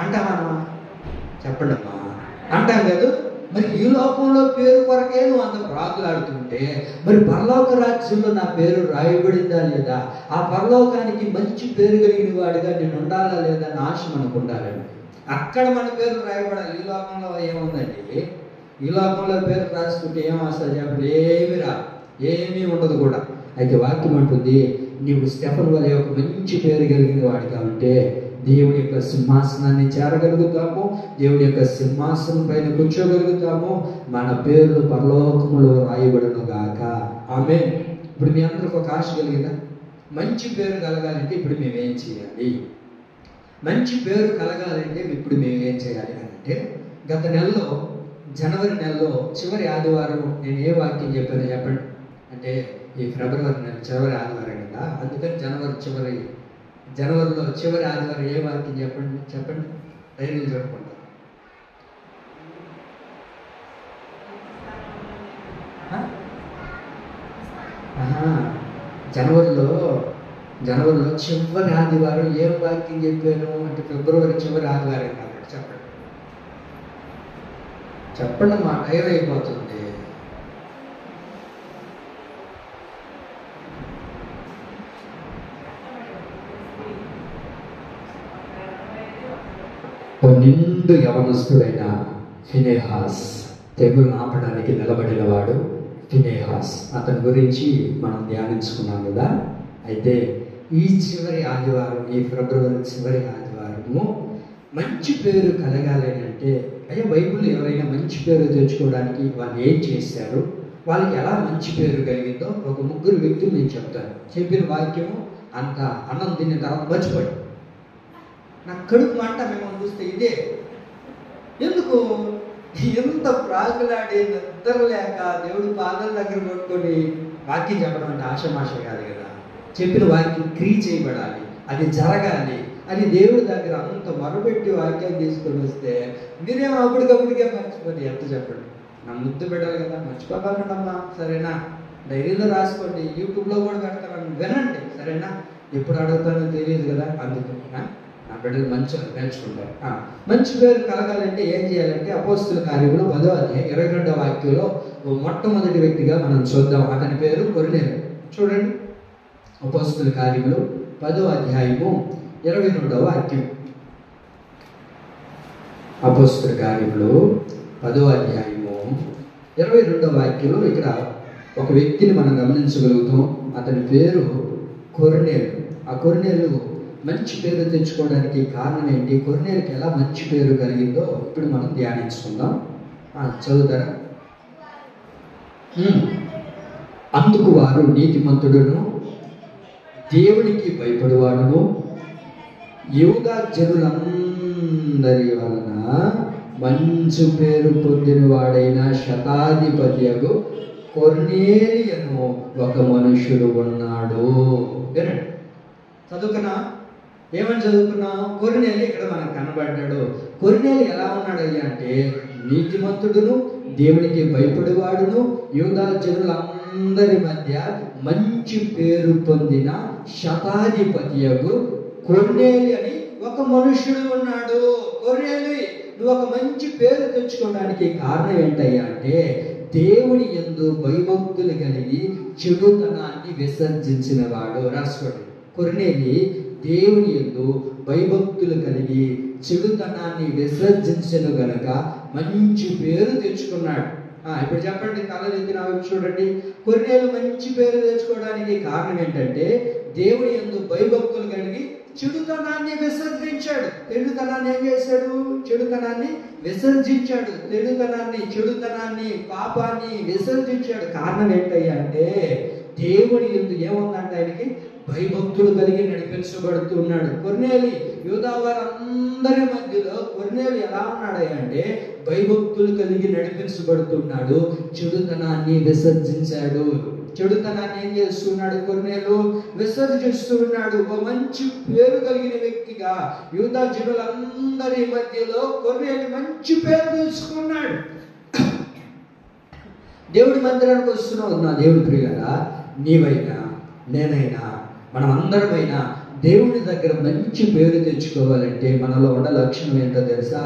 అంటామా? చెప్పండి అమ్మా, అంటాం కదా. మరి ఈ లోకంలో పేరు కొరకే నువ్వు అంత ప్రాకులాడుతుంటే మరి పరలోక రాజ్యంలో నా పేరు రాయబడిందా లేదా? ఆ పరలోకానికి మంచి పేరు కలిగిన వాడిగా నేను ఉండాలా లేదా అని ఆశ మనకు ఉండాలండి. అక్కడ మన పేరు రాయబడాలి. ఈ లోకంలో ఏముందండి? ఈ లోకంలో పేరు రాసుకుంటే ఏం వస్తుంది చెప్పండి? ఏమీ ఉండదు కూడా. అయితే వాక్యం అంటుంది, నీవు స్టెఫెన్ వలె ఒక మంచి పేరు కలిగిన వాడిగా ఉంటే దేవుడి యొక్క సింహాసనాన్ని చేరగలుగుతాము, దేవుడి యొక్క సింహాసనం పైన కూర్చోగలుగుతాము, మన పేర్లు పరలోకములో రాయబడును గాక. ఆమె ఇప్పుడు మీ అందరికి ఒక ఆశ కలిగిందా? మంచి పేరు కలగాలంటే ఇప్పుడు మేమేం చేయాలి? మంచి పేరు కలగాలంటే ఇప్పుడు మేము ఏం చేయాలి అంటే గత నెలలో జనవరి నెలలో చివరి ఆదివారం నేను ఏ వాక్యం చెప్పానో చెప్పండి. అంటే ఈ ఫిబ్రవరి నెల చివరి ఆదివారం కదా, అందుకని జనవరిలో చివరి ఆదివారం ఏ వాక్యం చెప్పండి ధైర్యం చూడకుండా. జనవరిలో చివరి ఆదివారం ఏం వాక్యం చెప్పాను అంటే ఫిబ్రవరి చివరి ఆదివారం కాబట్టి చెప్పండి మా టైం అయిపోతుంది. నిండు యవనస్తుడైన ఫినెహాస్, తెగులు ఆపడానికి నిలబడిన వాడు ఫినెహాస్, అతని గురించి మనం ధ్యానించుకున్నాం కదా. అయితే ఈ చివరి ఆదివారం, ఈ ఫిబ్రవరి చివరి ఆదివారము మంచి పేరు కలగాలి అంటే అయ్యా బైబిల్ ఎవరైనా మంచి పేరు తెచ్చుకోవడానికి వాళ్ళు ఏం చేశారు, వాళ్ళకి ఎలా మంచి పేరు కలిగిందో ఒక 3 వ్యక్తులు నేను చెప్తాను. చెప్పిన వాక్యము అంత అన్నం తిన్న తర్వాత మర్చిపోయి నాకు కడుపు మాట మిమ్మల్ని చూస్తే ఇదే. ఎందుకు ఎంత ప్రాకులాడి నిద్ర లేక దేవుడు పాదాల దగ్గర పట్టుకొని వాక్యం చెప్పడం అంటే ఆశమాష కాదు కదా. చెప్పిన వాక్యం క్రియ చేయబడాలి, అది జరగాలి అని దేవుడి దగ్గర అంత మొరపెట్టి వాక్యాన్ని తీసుకొని వస్తే మీరేమో అప్పటికప్పటికే మర్చిపోతే ఎంత చెప్పండి. నా ముద్దు పెట్టాలి కదా, మర్చిపోకండమ్మా సరేనా, డైరీలో రాసుకోండి, యూట్యూబ్లో కూడా పెడతాను వినండి సరేనా. ఎప్పుడు అడుగుతానో తెలియదు కదా, అందుకు నా బిడ్డలు మంచిగా పెంచుకుంటారు. మంచి పేరు కలగాలంటే ఏం చేయాలంటే అపోస్తుల కార్యములు 10వ అధ్యాయం 22వ వాక్యంలో మొట్టమొదటి వ్యక్తిగా మనం చూద్దాం. అతని పేరు కొర్నేలు. చూడండి, అపోస్తుల కార్యములు 10వ అధ్యాయము 22వ వాక్యం. అపోస్తుల కార్యములు 10వ అధ్యాయము 22వ వాక్యంలో ఇక్కడ ఒక వ్యక్తిని మనం గమనించగలుగుతాం. అతని పేరు కొర్నేలు. ఆ కొర్నేలు మంచి పేరు తెచ్చుకోవడానికి కారణం ఏంటి, కొర్నేలుకి ఎలా మంచి పేరు కలిగిందో ఇప్పుడు మనం ధ్యానించుకుందాం. చదువుతారా? అందుకు వారు నీతిమంతుడును దేవునికి భయపడువాడును యూదా జనులందరి వలన మంచి పేరు పొందిన వాడైన శతాధిపతియగు కొర్నేలియను ఒక మనుషుడు ఉన్నాడు. వినండి, చదువుకున్నా ఏమని చదువుకున్నాం? కొర్నేలి ఇక్కడ మనకు కనబడ్డాడు. కొర్నేలి ఎలా ఉన్నాడయ్యా అంటే నీతిమంతుడును దేవునికి భయపడేవాడును యూదా జనులందరి మధ్య మంచి పేరు పొందిన శతాధిపతియగు కొర్నేలి అని ఒక మనుషుడు ఉన్నాడు. కొర్నేలి, నువ్వు ఒక మంచి పేరు తెచ్చుకోవడానికి కారణం ఏంటయ్యా అంటే దేవుని యందు భయభక్తులు కలిగి చెడుతనాన్ని విసర్జించిన వాడు. రాసుకోండి, కొర్నేలి దేవుని యందు భయభక్తులు కలిగి చెడుతనాన్ని విసర్జించిన గనక మంచి పేరు తెచ్చుకున్నాడు. ఇప్పుడు చెప్పండి, కళ్ళెత్తి నా వైపు చూడండి. కొర్నేలు మంచి పేరు తెచ్చుకోవడానికి కారణం ఏంటంటే దేవుని యందు భయభక్తులు కలిగి చెడుతనాన్ని విసర్జించాడు. చెడుతనాన్ని ఏం చేశాడు? చెడుతనాన్ని విసర్జించాడు. చెడుతనాన్ని పాపాన్ని విసర్జించాడు. కారణం ఏంటయ్యా అంటే దేవుని యందు ఏముందంటే ఆయనకి భయభక్తులు కలిగి నడిపించబడుతున్నాడు. కొర్నేలి యూదా వారందరి మధ్యలో కొర్నేలు ఎలా ఉన్నాడయ్యా అంటే భయభక్తులు కలిగి నడిపించబడుతున్నాడు. చెడుతనాన్ని విసర్జించాడు. చెడుతనాన్ని ఏం చేస్తున్నాడు? కొర్నేలు విసర్జిస్తూ ఉన్నాడు. ఒక మంచి పేరు కలిగిన వ్యక్తిగా యూదా జనులందరి మధ్యలో కొర్నేలు మంచి పేరు తెచ్చుకున్నాడు. దేవుడి మందిరానికి వస్తున్నావు నా దేవుడి ప్రియులారా, నీవైనా నేనైనా మనం అందరమైనా దేవుని దగ్గర మంచి పేరు తెచ్చుకోవాలంటే మనలో ఉన్న లక్షణం ఏంటో తెలుసా?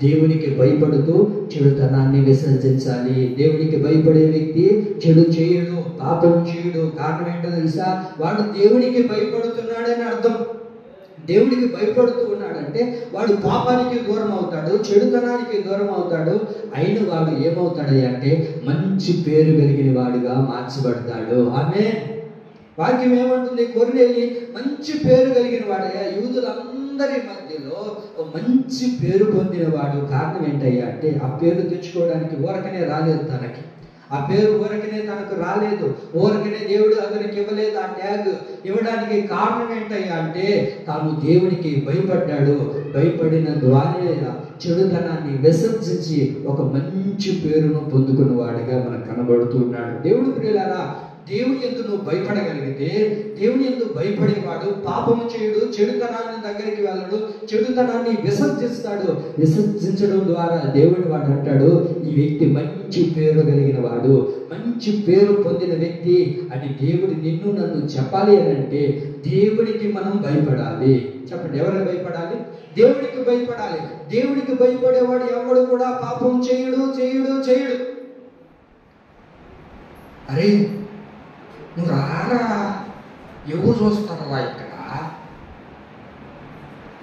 దేవునికి భయపడుతూ చెడుతనాన్ని విసర్జించాలి. దేవునికి భయపడే వ్యక్తి చెడు చేయడు, పాపం చేయడు. కారణం ఏంటో తెలుసా? వాడు దేవునికి భయపడుతున్నాడని అర్థం. దేవుడికి భయపడుతూ ఉన్నాడంటే వాడు పాపానికి దూరం అవుతాడు, చెడుతనానికి దూరం అవుతాడు. అయిన వాడు ఏమవుతాడు అంటే మంచి పేరు కలిగిన వాడుగా మార్చబడతాడు. ఆమేన్. వాక్యం ఏమంటుంది? కొర్నేలి మంచి పేరు కలిగిన వాడయ్యా, యూదులందరి మధ్యలో మంచి పేరు పొందిన వాడు. కారణం ఏంటయ్యా అంటే ఆ పేరు తెచ్చుకోవడానికి ఊరకనే రాలేదు తనకి. ఆ పేరు ఊరకనే తనకు రాలేదు, ఊరకనే దేవుడు అతనికి ఇవ్వలేదు. ఆ ట్యాగ్ ఇవ్వడానికి కారణం ఏంటయ్యా అంటే తాను దేవునికి భయపడ్డాడు. భయపడిన ద్వారా చెడుతనాన్ని విసర్జించి ఒక మంచి పేరును పొందుకున్న వాడిగా మనకు కనబడుతున్నాడు. దేవుడు ప్రియులారా, దేవుని యందు నువ్వు భయపడగలిగితే, దేవుని యందు భయపడేవాడు పాపము చేయడు, చెడుతనాన్ని దగ్గరికి వెళ్ళడు, చెడుతనాన్ని విసర్జిస్తాడు. విసర్జించడం ద్వారా దేవుని వాడు అంటాడు, ఈ వ్యక్తి మంచి పేరు కలిగిన వాడు, మంచి పేరు పొందిన వ్యక్తి అని దేవుడు నిన్ను నన్ను చెప్పాలి అని అంటే దేవునికి మనం భయపడాలి. చెప్పండి, ఎవరికి భయపడాలి? దేవుడికి భయపడాలి. దేవుడికి భయపడేవాడు ఎవడు కూడా పాపం చేయడు చేయడు చేయడు. అరే నువ్వు రారా, ఎవరు చూస్తారా ఇక్కడ?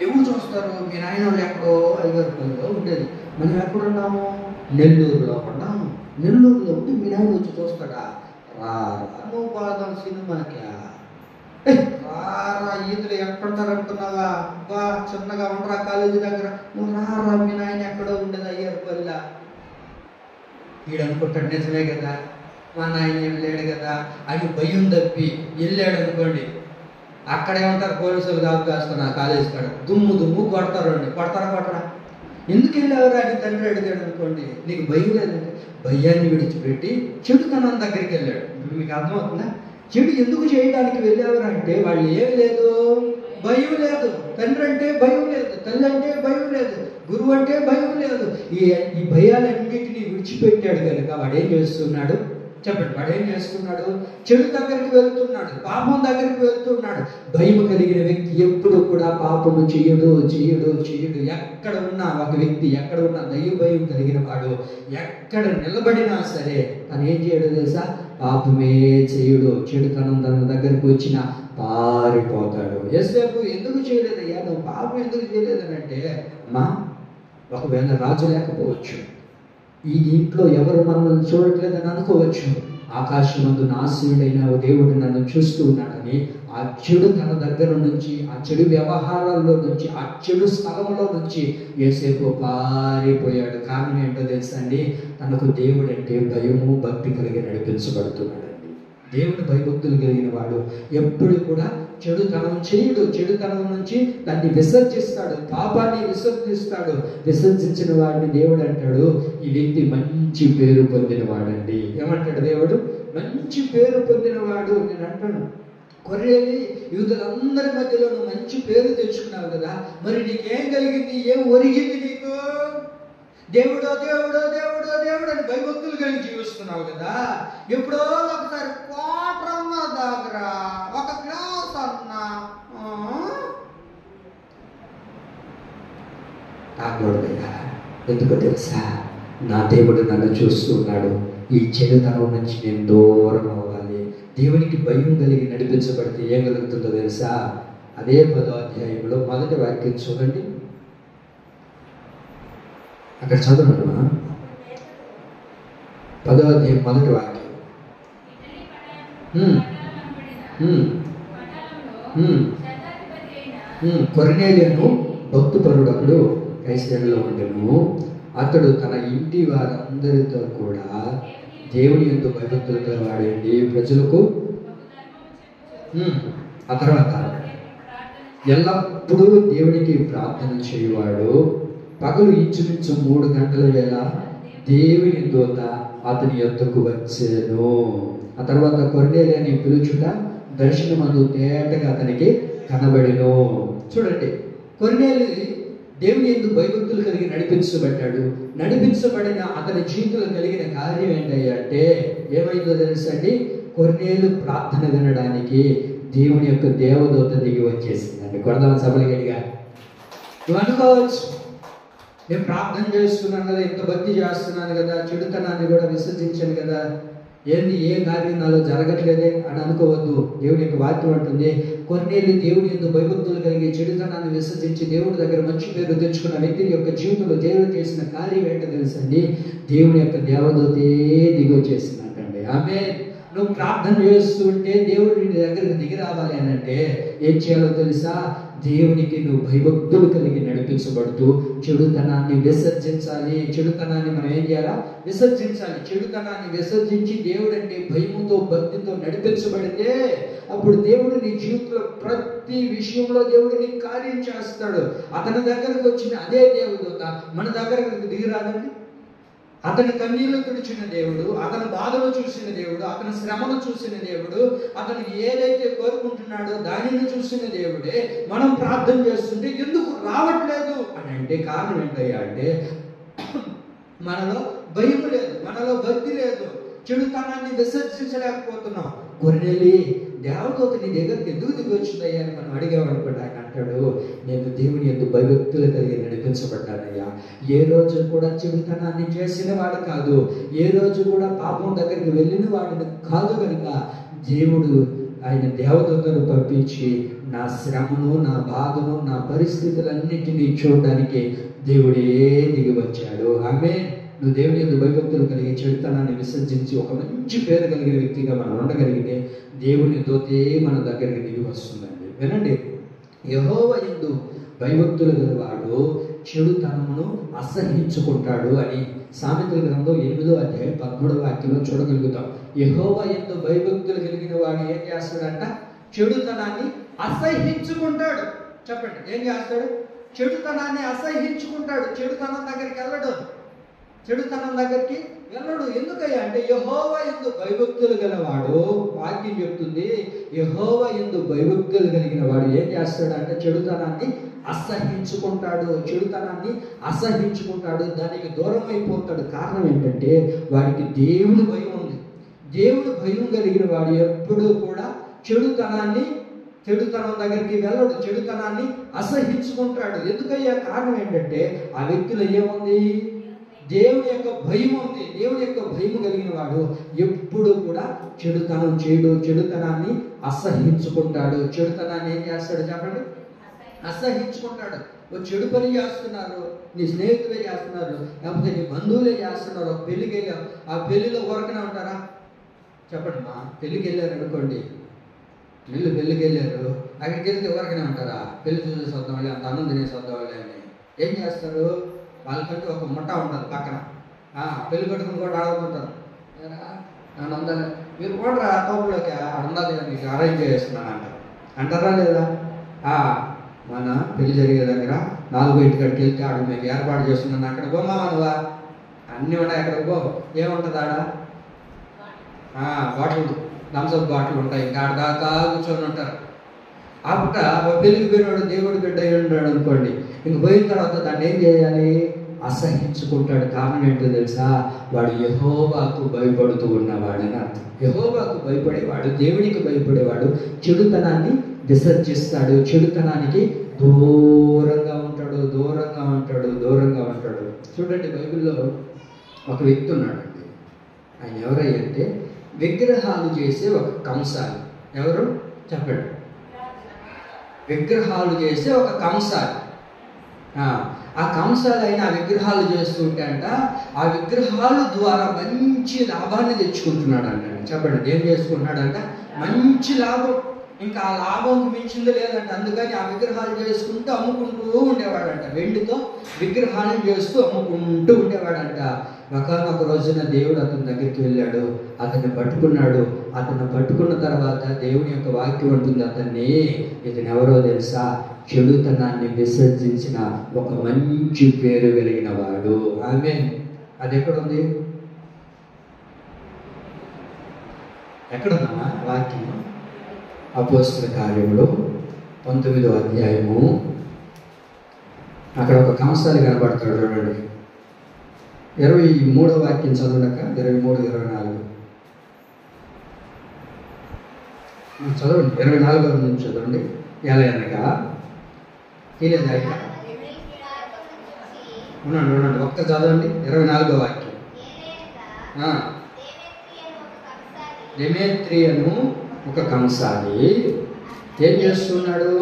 ఎవరు చూస్తారు? మీ నాయన వాళ్ళు ఎక్కడో ఐవర్పల్లిలో ఉండేది, మనం ఎక్కడున్నాము? నెల్లూరులో ఉన్నాము. నెల్లూరులో ఉండి మీ నాయన వచ్చి చూస్తాడా? రారా, నువ్వు బాధ సినిమాకి రారా, ఈదులు ఎక్కడుంటారనుకున్నావా? బా చిన్నగా ఉండరా కాలేజీ దగ్గర, నువ్వు రారా, మీ నాయన ఎక్కడో ఉండేది అయ్యర్పల్లి. వీడు అనుకుంటాడు నిజమే కదా, మా నాయన ఏం లేడు కదా అని భయం తప్పి వెళ్ళాడు అనుకోండి, అక్కడే ఉంటారు పోలీసులు కాపు కాస్తున్నా కాలేజీ కాడ దుమ్ము దుమ్ము కొడతారా కొట్టరా? ఎందుకు వెళ్ళావురా అని తండ్రి అడిగాడు అనుకోండి, నీకు భయం లేదంటే భయాన్ని విడిచిపెట్టి చెడుతనం దగ్గరికి వెళ్ళాడు. ఇప్పుడు మీకు అర్థమవుతుందా? చెడు ఎందుకు చేయడానికి వెళ్ళావురా అంటే వాళ్ళు ఏం లేదు, భయం లేదు. తండ్రి అంటే భయం లేదు, తల్లి అంటే భయం లేదు, గురువు అంటే భయం లేదు. ఈ భయాలన్నింటినీ విడిచిపెట్టాడు కనుక వాడు ఏం చేస్తున్నాడు? చెప్పండి, వాడు ఏం చేస్తున్నాడు? చెడు దగ్గరికి వెళ్తున్నాడు, పాపం దగ్గరికి వెళ్తున్నాడు. భయం కలిగిన వ్యక్తి ఎప్పుడు కూడా పాపము చేయడు చేయడు చేయడు. ఎక్కడ ఉన్నా ఒక వ్యక్తి, ఎక్కడ ఉన్నా దైవ భయం కలిగిన వాడు ఎక్కడ నిలబడినా సరే తను ఏం చేయడు తెలుసా? పాపమే చేయడు. చెడుతనం తన దగ్గరికి వచ్చిన పారిపోతాడు. యేసేపు ఎందుకు చేయలేదయ్యా, నువ్వు పాపం ఎందుకు చేయలేదని అంటే, అమ్మా ఒకవేళ రాజు లేకపోవచ్చు, ఈ ఇంట్లో ఎవరు మనల్ని చూడట్లేదని అనుకోవచ్చు, ఆకాశమందు నాశనుడైన దేవుడు నన్ను చూస్తూ ఉన్నాడని ఆ చెడు తన దగ్గర నుంచి, ఆ చెడు వ్యవహారాల్లో నుంచి, ఆ చెడు స్థలంలో నుంచి యేసేపు పారిపోయాడు. కారణం ఏంటో తెలుసా అండి? తనకు దేవుడు అంటే భయము భక్తి కలిగి నడిపించబడుతున్నాడండి. దేవుడు భయభక్తులు కలిగిన వాడు ఎప్పుడు కూడా చెడుతనం చేయడు. చెడుతనం నుంచి దాన్ని విసర్జిస్తాడు, పాపాన్ని విసర్జిస్తాడు. విసర్జించిన వాడిని దేవుడు అంటాడు, ఈ వ్యక్తి మంచి పేరు పొందిన వాడండి. ఏమంటాడు దేవుడు? మంచి పేరు పొందిన వాడు. నేను అంటాను, కొర్నేలి యూదులందరి మధ్యలో నువ్వు మంచి పేరు తెచ్చుకున్నావు కదా, మరి నీకేం కలిగింది? ఏం ఒరిగింది నీకు? దేవుడో దేవుడో దేవుడో దేవుడు అని భయభక్తులు కలిగి జీవిస్తున్నావు కదా. ఎప్పుడో ఒకసారి కోటరమ్మ దగ్గర ఒక గ్లాస్ అన్నా తాగకూడదయ్యా. ఎందుకో తెలుసా? నా దేవుడు నన్ను చూస్తున్నాడు. ఈ చెడుతనం నుంచి నేను దూరం అవ్వాలి. దేవునికి భయం కలిగి నడిపించబడితే ఏం కలుగుతుందో తెలుసా? అదే 10వ అధ్యాయంలో మొదటి వాక్యం చూడండి. అక్కడ చదవమ్మా. 10వ అధ్యాయం మొదటి వాక్యం. కొర్నేలియను భక్తిపరుడప్పుడు కైసరలో ఉండెను. అతడు తన ఇంటి వారందరితో కూడా దేవుని యందు భయభక్తులు గలవాడండి. ప్రజలకు ఆ తర్వాత ఎల్లప్పుడూ దేవునికి ప్రార్థన చేయువాడు. పగలు ఇంచుమించు 3 గంటల వేళ దేవుని దూత అతని యొద్దకు వచ్చెను. ఆ తర్వాత కొర్నేలియని పిలుచుట దర్శనమందు తేటగా అతనికి కనబడెను. చూడండి, కొర్నేలి దేవుని యందు భయభక్తులు కలిగి నడిపించబడ్డాడు. నడిపించబడిన అతని జీవితంలో కలిగిన కార్యం ఏంటంటే ఏమైందో తెలుసండి? కొర్నేలు ప్రార్థన వినడానికి దేవుని యొక్క దేవదూత దిగి వచ్చేసిందండి. కొడదాం సభలు గడిగా. నువ్వు అనుకోవచ్చు, నేను ప్రార్థన చేస్తున్నాను కదా, ఇంత భక్తి చేస్తున్నాను కదా, చెడుతనాన్ని కూడా విసర్జించాను కదా, ఏంది ఏ కార్యం నాలో జరగట్లేదే అని అనుకోవద్దు. దేవుని యొక్క వాక్యం అంటుంది, కొన్నేళ్ళు దేవుని యందు భయభక్తులు కలిగి చెడుతనాన్ని విసర్జించి దేవుడి దగ్గర మంచి పేరు తెచ్చుకున్న వ్యక్తి యొక్క జీవితంలో దేవుడు చేసిన కార్యం ఏంటో తెలుసండి? దేవుని యొక్క దేవదూతే దిగి వచ్చేసిందంటండి. ఆమె నువ్వు ప్రార్థన చేస్తుంటే దేవుడు నీ దగ్గరికి దిగి రావాలి అని అంటే ఏం చేయాలో తెలుసా? దేవునికి నువ్వు భయభక్తులు కలిగి నడిపించబడుతూ చెడుతనాన్ని విసర్జించాలి. చెడుతనాన్ని మనం ఏం చేయాలా? విసర్జించాలి. చెడుతనాన్ని విసర్జించి దేవుడు అంటే భయముతో భక్తితో నడిపించబడితే అప్పుడు దేవుడు నీ జీవితంలో ప్రతి విషయంలో దేవుడు నీ కార్యం చేస్తాడు. అతని దగ్గరకు వచ్చిన అదే దేవుడు మన దగ్గరకు దిగి రాదండి. అతని కన్నీళ్లు తుడిచిన దేవుడు, అతని బాధను చూసిన దేవుడు, అతని శ్రమను చూసిన దేవుడు, అతను ఏదైతే కోరుకుంటున్నాడో దానిని చూసిన దేవుడే మనం ప్రార్థన చేస్తుంటే ఎందుకు రావట్లేదు అని అంటే కారణం ఏంటయ్యా అంటే మనలో భయం లేదు, మనలో భక్తి లేదు, చెడుతనాన్ని విసర్జించలేకపోతున్నాం. కొర్నేలి దేవదూత నీ దగ్గరికి ఎందుకు దిగి వచ్చిందయ్యా అని మనం అడిగేవాడుకోండి. ఆయన అంటాడు, నేను దేవుని యందు భయభక్తులు కలిగి నడిపించబడ్డానయ్యా. ఏ రోజు కూడా చెడుతనాన్ని చేసిన వాడు కాదు, ఏ రోజు కూడా పాపం దగ్గరికి వెళ్ళిన వాడిని కాదు. కనుక దేవుడు ఆయన దేవదూతను పంపించి నా శ్రమను, నా బాధను, నా పరిస్థితులన్నింటినీ చూడడానికి దేవుడే దిగి వచ్చాడు. ఆమె నువ్వు దేవుని యందు భయభక్తులు కలిగి చెడుతనాన్ని విసర్జించి ఒక మంచి పేరు కలిగిన వ్యక్తిగా మనం ఉండగలిగితే దేవుని దూతే మన దగ్గరికి దిగి వస్తుందండి. వినండి, యెహోవా యందు భయభక్తులు గలవాడు చెడుతనమును అసహించుకుంటాడు అని సామెతల గ్రంథం 8వ అధ్యాయం 13వ వాక్యంలో చూడగలుగుతాం. యెహోవా యందు భయభక్తులు కలిగిన వాడు ఏం చేస్తాడంట? చెడుతనాన్ని అసహించుకుంటాడు. చెప్పండి, ఏం చేస్తాడు? చెడుతనాన్ని అసహించుకుంటాడు. చెడుతనం దగ్గరికి వెళ్ళడు, చెడుతనం దగ్గరికి వెళ్ళడు. ఎందుకయ్యా అంటే యెహోవా యందు భయభక్తులు గలవాడు, వాక్యం చెప్తుంది, యెహోవా యందు భయభక్తులు కలిగిన వాడు ఏం చేస్తాడంటే చెడుతనాన్ని అసహించుకుంటాడు. చెడుతనాన్ని అసహించుకుంటాడు, దానికి దూరం అయిపోతాడు. కారణం ఏంటంటే వాడికి దేవుని భయం ఉంది. దేవుని భయం కలిగిన వాడు ఎప్పుడూ కూడా చెడుతనం దగ్గరికి వెళ్ళడు, చెడుతనాన్ని అసహించుకుంటాడు. ఎందుకయ్యా? కారణం ఏంటంటే ఆ వ్యక్తిలో ఏముంది? దేవుని యొక్క భయం ఉంది. దేవుని యొక్క భయం కలిగిన వాడు ఎప్పుడు కూడా చెడుతనం చేయడు, చెడుతనాన్ని అసహించుకుంటాడు. చెడుతనాన్ని ఏం చేస్తాడు చెప్పండి? అసహించుకుంటాడు. ఓ చెడు పని చేస్తున్నారు, నీ స్నేహితులే చేస్తున్నారు, లేకపోతే నీ బంధువులే చేస్తున్నారు. ఒక పెళ్ళికి వెళ్ళాం, ఆ పెళ్లిలో ఊరకనే ఉంటారా? చెప్పండి, మా పెళ్ళికి వెళ్ళారు అనుకోండి, పెళ్ళికి వెళ్ళారు, అక్కడికి వెళ్తే ఊరకనే ఉంటారా? పెళ్లి చూసేసి వద్దాం వాళ్ళే, అంత అన్నం తినేసి వద్దాం వాళ్ళే అని ఏం చేస్తారు? వాళ్ళకంటే ఒక ముఠ ఉంటుంది పక్కన, పెళ్లి కట్టుకుని కూడా ఆడుకుంటారు. నన్ను ఉందని మీరు కూడా తోపులోకి ఉన్నది మీకు అరేంజ్ చేస్తున్నాను అంటారా లేదా? మన పెళ్లి జరిగే దగ్గర 4:00 వెళ్తే ఆడు మేము ఏర్పాటు చేస్తున్నాను, అక్కడ పోమావా అన్నీ ఉన్నాయి, అక్కడికి పో. ఏముంటుంది ఆడ? బాటిల్, థమ్స్అప్ బాటిల్ ఉంటాయి, ఇంకా ఆడ దాకా కూర్చొని ఉంటారు. అప్పుడు పెళ్లికి పోయినాడు దేవుడి బిడ్డ అయి ఉన్నాడు అనుకోండి, ఇంక పోయిన తర్వాత దాన్ని ఏం చేయాలి? అసహించుకుంటాడు. కారణం ఏంటో తెలుసా? వాడు యెహోవాకు భయపడుతూ ఉన్నవాడని అర్థం. యెహోవాకు భయపడేవాడు, దేవునికి భయపడేవాడు చెడుతనాన్ని విసర్జిస్తాడు, చెడుతనానికి దూరంగా ఉంటాడు, దూరంగా ఉంటాడు, దూరంగా ఉంటాడు. చూడండి, బైబిల్లో ఒక వ్యక్తి ఉన్నాడండి. ఆయన ఎవరయ్యంటే విగ్రహాలు చేసే ఒక కంసాలి. ఎవరు చెప్పండి? విగ్రహాలు చేసే ఒక కంసాలి. ఆ కంసాలు అయినా ఆ విగ్రహాలు చేస్తుంటే అంట ఆ విగ్రహాల ద్వారా మంచి లాభాన్ని తెచ్చుకుంటున్నాడు అంట. చెప్పండి, ఏం చేసుకుంటున్నాడంట? మంచి లాభం. ఇంకా ఆ లాభం మించింది లేదంట. అందుకని ఆ విగ్రహాలు చేసుకుంటూ అమ్ముకుంటూ ఉండేవాడంట. వెండితో విగ్రహాలను చేస్తూ అమ్ముకుంటూ ఉండేవాడంట. ఒకనొక రోజున దేవుడు అతని దగ్గరికి వెళ్ళాడు, అతన్ని పట్టుకున్నాడు. అతన్ని పట్టుకున్న తర్వాత దేవుని యొక్క వాక్యం ఉంటుంది అతన్ని, ఇతను ఎవరో తెలుసా? చెడుతనాన్ని విసర్జించిన ఒక మంచి పేరు కలిగిన వాడు. ఆమేన్. అది ఎక్కడుంది? ఎక్కడుందమ్మా వాక్యం? అపోస్తల కార్యములు 19వ అధ్యాయము. అక్కడ ఒక కంసాలి కనబడతాడు చూడండి. 23వ వాక్యం చదవక, 23, 24 చదవండి. 24వ నుంచి చదవండి. ఎలా అనగా తెలియదు ఉండండి ఒక్క చదవండి. 24వ వాక్యం. డెమేత్రియను ఒక కంసాలి ఏం చేస్తున్నాడు?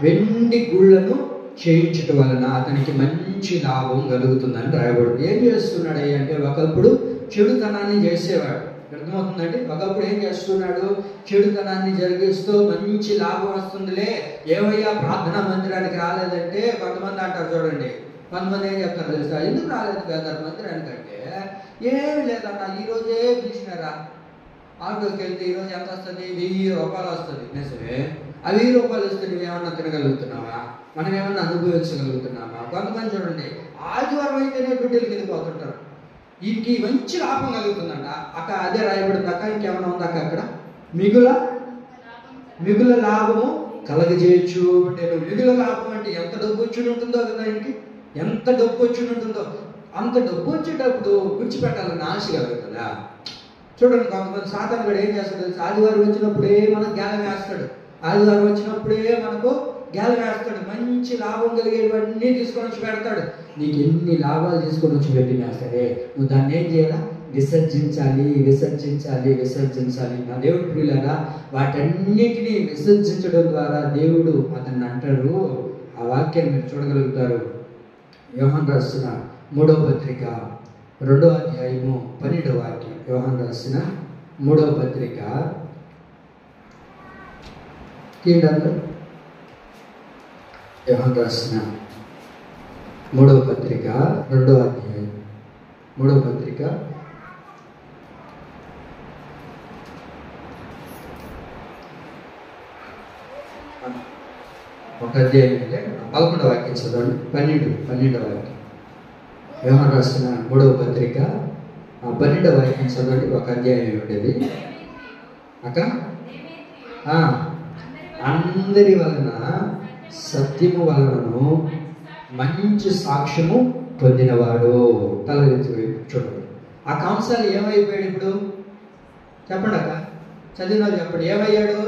వెండి గుళ్ళను చేయించటం వలన అతనికి మంచి లాభం కలుగుతుందని రాయబడింది. ఏం చేస్తున్నాడు అంటే ఒకప్పుడు చెడుతనాన్ని చేసేవాడు. అర్థమవుతుందండి? ఒకప్పుడు ఏం చేస్తున్నాడు? చెడుతనాన్ని జరిగిస్తూ మంచి లాభం వస్తుందిలే, ఏవయ్యా ప్రార్థనా మందిరానికి రాలేదంటే కొంతమంది అంటారు చూడండి. కొంతమంది ఏం చెప్తారు తెలుసా? ఎందుకు రాలేదు కదా మందిరానికి అంటే, ఏమి లేదన్నా ఈరోజే పిలిచినారా, ఆటోకి వెళ్తే ఈరోజు ఎంత వస్తుంది? 1000 రూపాయలు వస్తుంది. నిజమే, ఆ 1000 రూపాయలు వస్తే నువ్వేమన్నా తినగలుగుతున్నావా? మనం ఏమన్నా అనుభవించగలుగుతున్నామా? కొంతమంది చూడండి, ఆదివారం అయితేనే బిడ్డలకి వెళ్ళిపోతుంటారు. వీటికి మంచి లాభం కలుగుతుందంట. అక్క అదే రాయబడింది అక్క. ఇంకేమైనా ఉందా అక్క అక్కడ? మిగుల లాభము కలగజేయచ్చు. నేను మిగుల లాభం అంటే ఎంత డబ్బు వచ్చి ఉంటుందో కదా, ఆయనకి ఎంత డబ్బు వచ్చి ఉంటుందో అంత డబ్బు వచ్చేటప్పుడు విడిచిపెట్టాలని ఆశ కలుగుతుందా? చూడండి, కొంతమంది సాతాను కూడా ఏం చేస్తాడు తెలుసు? ఆదివారం వచ్చినప్పుడే మనకు గేలం వేస్తాడు. ఆదివారం వచ్చినప్పుడే మనకు గేలం వేస్తాడు. మంచి లాభం కలిగేవన్నీ తీసుకొని వచ్చి పెడతాడు. నీకు ఎన్ని లాభాలు తీసుకొని వచ్చి పెట్టినా సరే నువ్వు దాన్ని ఏం చేయాలా? విసర్జించాలి, విసర్జించాలి, విసర్జించాలి. నా దేవుడు ప్రియులారా, వాటన్నిటినీ విసర్జించడం ద్వారా దేవుడు అతన్ని అంటాడు. ఆ వాక్యాన్ని మీరు చూడగలుగుతారు. యోహాను రాసిన 3వ పత్రిక 2వ అధ్యాయము 12వ వాక్యం. యోహాను రాసిన 3వ పత్రిక యోహాను రాసిన 3వ పత్రిక 2వ అధ్యాయం 3వ పత్రిక 1వ అధ్యాయం 11వ వాక్యం చదవండి. 12వ వాక్యం. యోహాను రాసిన 3వ పత్రిక 12వ వాక్యం చదవండి. 1 అధ్యాయం ఉండేది అక్క. అందరి వలన సత్యము వలనను మంచి సాక్ష్యము పొందినవాడు. తలెత్తి చూడండి. ఆ కంసాలు ఏమైపోయాడు ఇప్పుడు? చెప్పండి అక్క, చదివిన చెప్పండి. ఏమయ్యాడు?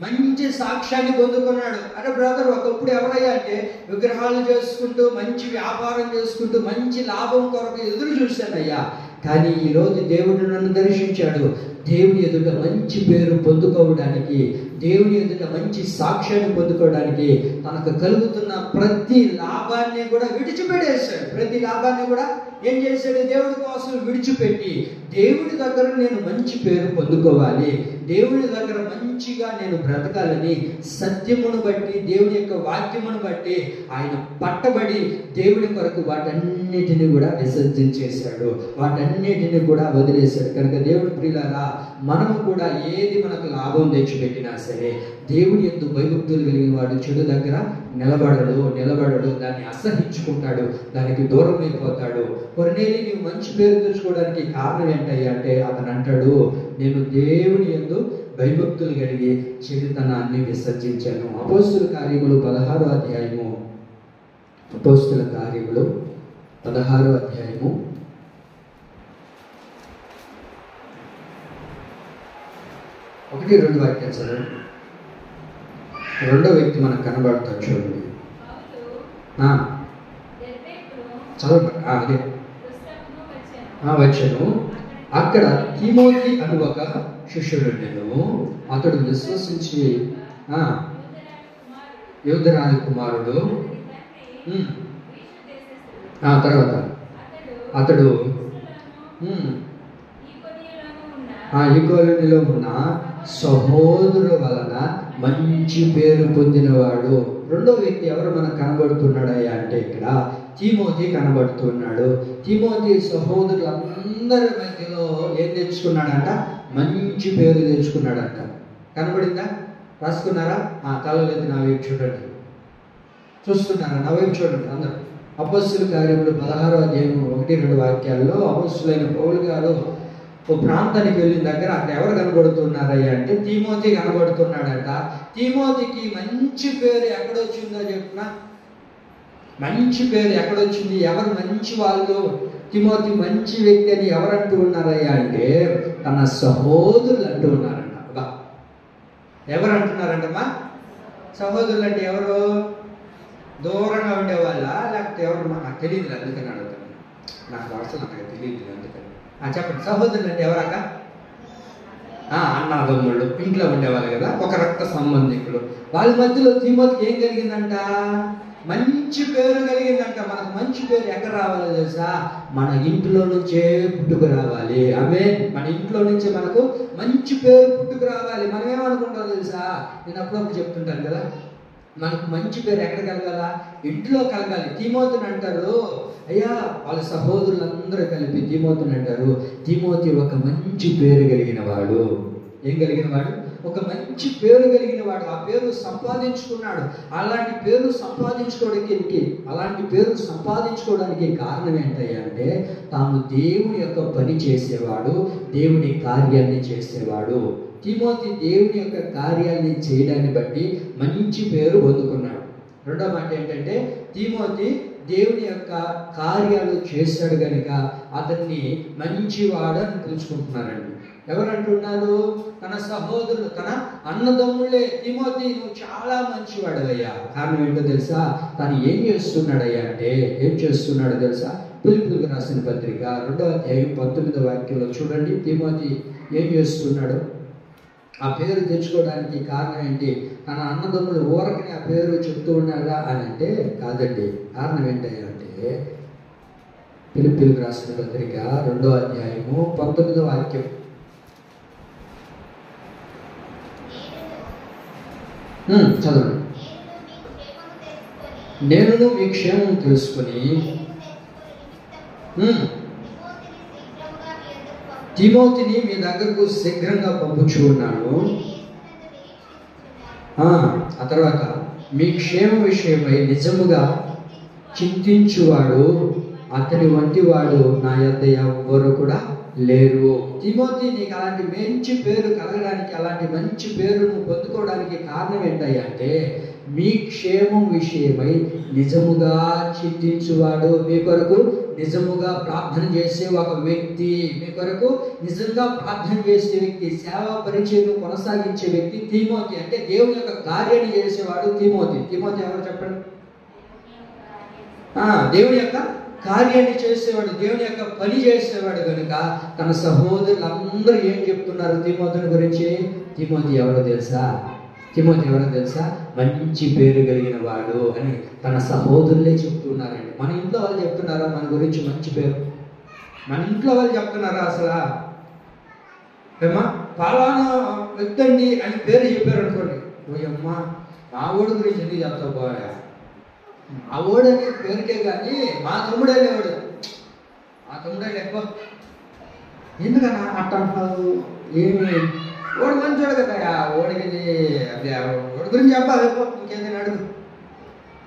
మంచి సాక్ష్యాన్ని పొందుకున్నాడు. అరే బ్రదర్, ఒకప్పుడు ఎవరయ్యా అంటే విగ్రహాలు చేసుకుంటూ మంచి వ్యాపారం చేసుకుంటూ మంచి లాభం కొరకు ఎదురు చూశానయ్యా. కానీ ఈరోజు దేవుడు నన్ను దర్శించాడు. దేవుని ఎదుట మంచి పేరు పొందుకోవడానికి, దేవుని ఎదుట మంచి సాక్ష్యాన్ని పొందుకోవడానికి తనకు కలుగుతున్న ప్రతి లాభాన్ని కూడా విడిచిపెట్టేశాడు. ప్రతి లాభాన్ని కూడా ఏం చేశాడు? దేవుడి కోసం విడిచిపెట్టి దేవుడి దగ్గర నేను మంచి పేరు పొందుకోవాలి, దేవుడి దగ్గర మంచిగా నేను బ్రతకాలని సత్యమును బట్టి, దేవుని యొక్క వాక్యమును బట్టి ఆయన పట్టబడి దేవుడి కొరకు వాటన్నిటిని కూడా విసర్జించేశాడు, వాటన్నిటిని కూడా వదిలేశాడు. కనుక దేవుడి ప్రియులారా, మనము కూడా ఏది మనకు లాభం తెచ్చిపెట్టినా సరే దేవుడి యందు భయభక్తులు కలిగిన వాడు చెడు దగ్గర నిలబడడు, దాన్ని అసహించుకుంటాడు, దానికి దూరం అయిపోతాడు. కొన్నేళ్ళు నీవు మంచి పేరు తెచ్చుకోవడానికి కారణం ఏంటయ్యా అంటే అతను అంటాడు, నేను దేవుని యందు భయభక్తులు కలిగి చెడుతనాన్ని విసర్జించాను. అపోస్తుల కార్యములు 16వ అధ్యాయము 16వ అధ్యాయము 1-2 వాక్యాలు చదవండి. రెండో వ్యక్తి మనకు కనబడతాడు చూడండి. చదవండి. అదే వచ్చాను. అక్కడ తిమోతి అను ఒక శిష్యుడు నేను, అతడు విశ్వసించి యోధరాజు కుమారుడు. తర్వాత అతడు ఈకొనిలో ఉన్న సహోదరు వలన మంచి పేరు పొందినవాడు. రెండో వ్యక్తి ఎవరు మనకు కనబడుతున్నాడయ్యా అంటే ఇక్కడ తిమోతి కనబడుతున్నాడు. తిమోతి సహోదరులందరి మధ్యలో ఏం తెచ్చుకున్నాడంట? మంచి పేరు తెచ్చుకున్నాడంట. కనబడిందా? రాసుకున్నారా? తలలోకి నా వైపు చూడండి. చూస్తున్నారా? నా వైపు చూడండి అందరూ. అపోస్తుల కార్యములు 16వ అధ్యాయం 1-2 వాక్యాల్లో అపోస్తులైన పౌలు గారు ఓ ప్రాంతానికి వెళ్ళిన దగ్గర అక్కడ ఎవరు కనబడుతున్నారయ్యా అంటే తిమోతి కనబడుతున్నాడంట. తిమోతికి మంచి పేరు ఎక్కడొచ్చిందో చెప్పిన, మంచి పేరు ఎక్కడొచ్చింది? ఎవరు మంచి వాళ్ళు? తిమోతి మంచి వ్యక్తి అని ఎవరు అంటూ ఉన్నారయ్యా అంటే తన సహోదరులు అంటూ ఉన్నారంట. ఎవరు అంటున్నారంటమ్మా? సహోదరులు అంటే ఎవరు? దూరంగా ఉండేవాళ్ళ లేకపోతే ఎవరు? నాకు తెలియదు, అందుకని అడుగుతాను. నాకు అసలు నాకు తెలియదు, అందుకని చెప్పండి. సహోదరులు అంటే ఎవరాక? అన్నదమ్ముళ్ళు, ఇంట్లో ఉండేవాళ్ళు కదా, ఒక రక్త సంబంధికులు. వాళ్ళ మధ్యలో తిమోతికి ఏం జరిగిందంట? మంచి పేరు కలిగిందంట. మనకు మంచి పేరు ఎక్కడ రావాలో తెలుసా? మన ఇంట్లో నుంచే పుట్టుకు రావాలి. ఆమె మన ఇంట్లో నుంచే మనకు మంచి పేరు పుట్టుకు రావాలి. మనం ఏమనుకుంటాం తెలుసా? నేను అప్పుడప్పుడు చెప్తుంటాను కదా, మనకు మంచి పేరు ఎక్కడ కలగాల? ఇంట్లో కలగాలి. తిమోతిని అంటారు, అయ్యా వాళ్ళ సహోదరులందరూ కలిపి తిమోతిని అంటారు, తిమోతి ఒక మంచి పేరు కలిగిన వాడు. ఏం కలిగిన వాడు? ఒక మంచి పేరు కలిగిన వాడు. ఆ పేరు సంపాదించుకున్నాడు. అలాంటి పేరు సంపాదించుకోవడానికి కారణం ఏంటయ్యా అంటే, తాను దేవుని యొక్క పని చేసేవాడు, దేవుని కార్యాన్ని చేసేవాడు. తిమోతి దేవుని యొక్క కార్యాన్ని చేయడాన్ని బట్టి మంచి పేరు పొందుకున్నాడు. రెండో మాట ఏంటంటే, తిమోతి దేవుని యొక్క కార్యాలు చేశాడు కనుక అతన్ని మంచివాడు అని పిలుచుకుంటున్నారండి. ఎవరంటున్నారు? తన సహోదరులు, తన అన్నదమ్ముళ్ళే, తిమోతి నువ్వు చాలా మంచివాడవయ్యా. కారణం ఏంటో తెలుసా? తను ఏం చేస్తున్నాడయ్యా అంటే, ఏం చేస్తున్నాడో తెలుసా? ఫిలిప్పీయులకు రాసిన పత్రిక 2వ అధ్యాయం 19వ వాక్యంలో చూడండి, తిమోతి ఏం చేస్తున్నాడు? ఆ పేరు తెచ్చుకోవడానికి కారణం ఏంటి? తన అన్నదమ్ములు ఊరకని ఆ పేరు చెప్తూ ఉన్నారా అని అంటే కాదండి. కారణం ఏంటయ్యా అంటే, ఫిలిప్పీయులకు రాసిన పత్రిక 2వ అధ్యాయము 19వ వాక్యం. చదవండి. నేను మీ క్షేమం తెలుసుకొని తిమోతిని మీ దగ్గరకు శీఘ్రంగా పంపుచూ ఉన్నాను. ఆ తర్వాత మీ క్షేమ విషయమై నిజముగా చింతించువాడు అతని వంటి వాడు నా యొద్ద ఎవ్వరు కూడా లేరు. తిమోతి, నీకు అలాంటి మంచి పేరు కలగడానికి, అలాంటి మంచి పేరును పొందుకోవడానికి కారణం ఏంటయ్యా అంటే, మీ క్షేమం విషయమై నిజముగా చింతించువాడు, మీ కొరకు నిజముగా ప్రార్థన చేసే ఒక వ్యక్తి, మీ కొరకు నిజంగా ప్రార్థన చేసే వ్యక్తి, సేవా పరిచయం కొనసాగించే వ్యక్తి తిమోతి. అంటే దేవుని యొక్క కార్యాన్ని చేసేవాడు తిమోతి. తిమోతి ఎవరు చెప్పండి? దేవుని యొక్క కార్యాన్ని చేసేవాడు, దేవుని యొక్క పని చేసేవాడు కనుక తన సహోదరులందరూ ఏం చెప్తున్నారు తిమోతిని గురించి? తిమోతి ఎవరో తెలుసా? మంచి పేరు కలిగిన వాడు అని తన సహోదరులే చెప్తున్నారండి. మన ఇంట్లో వాళ్ళు చెప్తున్నారా మన గురించి మంచి పేరు? మన ఇంట్లో వాళ్ళు చెప్తున్నారా అసలు? ఏమా పలానా వ్యక్తి అండి అని పేరు చెప్పారు అనుకోండి, ఓయమ్మా మా ఊడి గురించి ఎందుకు చెప్తావు పోయా, మా ఊడు అనే పేరుకే కానీ మా తమ్ముడే లేవాడు, మా తమ్ముడే ఎక్కువ ఎందుకన్నా అట్ట అంటున్నావు? ఏమి ఓడి మంచోడు కదా, ఓడికి ఓడి గురించి చెప్పాలి, ఇంకేదైనా అడుగు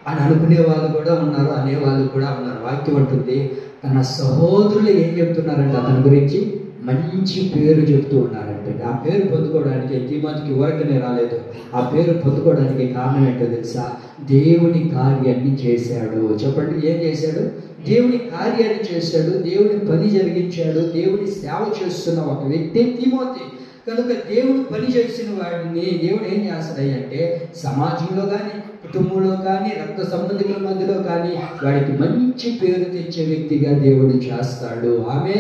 అని అనుకునే వాళ్ళు కూడా ఉన్నారు, అనేవాళ్ళు కూడా ఉన్నారు. వాక్యం ఉంటుంది, తన సహోదరులు ఏం చెప్తున్నారంటే అతని గురించి మంచి పేరు చెప్తూ ఉన్నారంటే. ఆ పేరు పొందుకోవడానికి తిమోతికి ఊరకనే రాలేదు. ఆ పేరు పొందుకోవడానికి కారణం ఏంటో తెలుసా? దేవుని కార్యాన్ని చేశాడు. చెప్పండి, ఏం చేశాడు? దేవుని కార్యాన్ని చేశాడు, దేవుని పని జరిగించాడు, దేవుని సేవ చేస్తున్న ఒక వ్యక్తి తిమోతి. కనుక దేవుడు పని చేసిన వాడిని దేవుడు ఏం చేస్తాడంటే సమాజంలో కానీ, కుటుంబంలో కానీ, రక్త సంబంధికుల మధ్యలో కానీ వాడికి మంచి పేరు తెచ్చే వ్యక్తిగా దేవుడు చేస్తాడు. ఆమె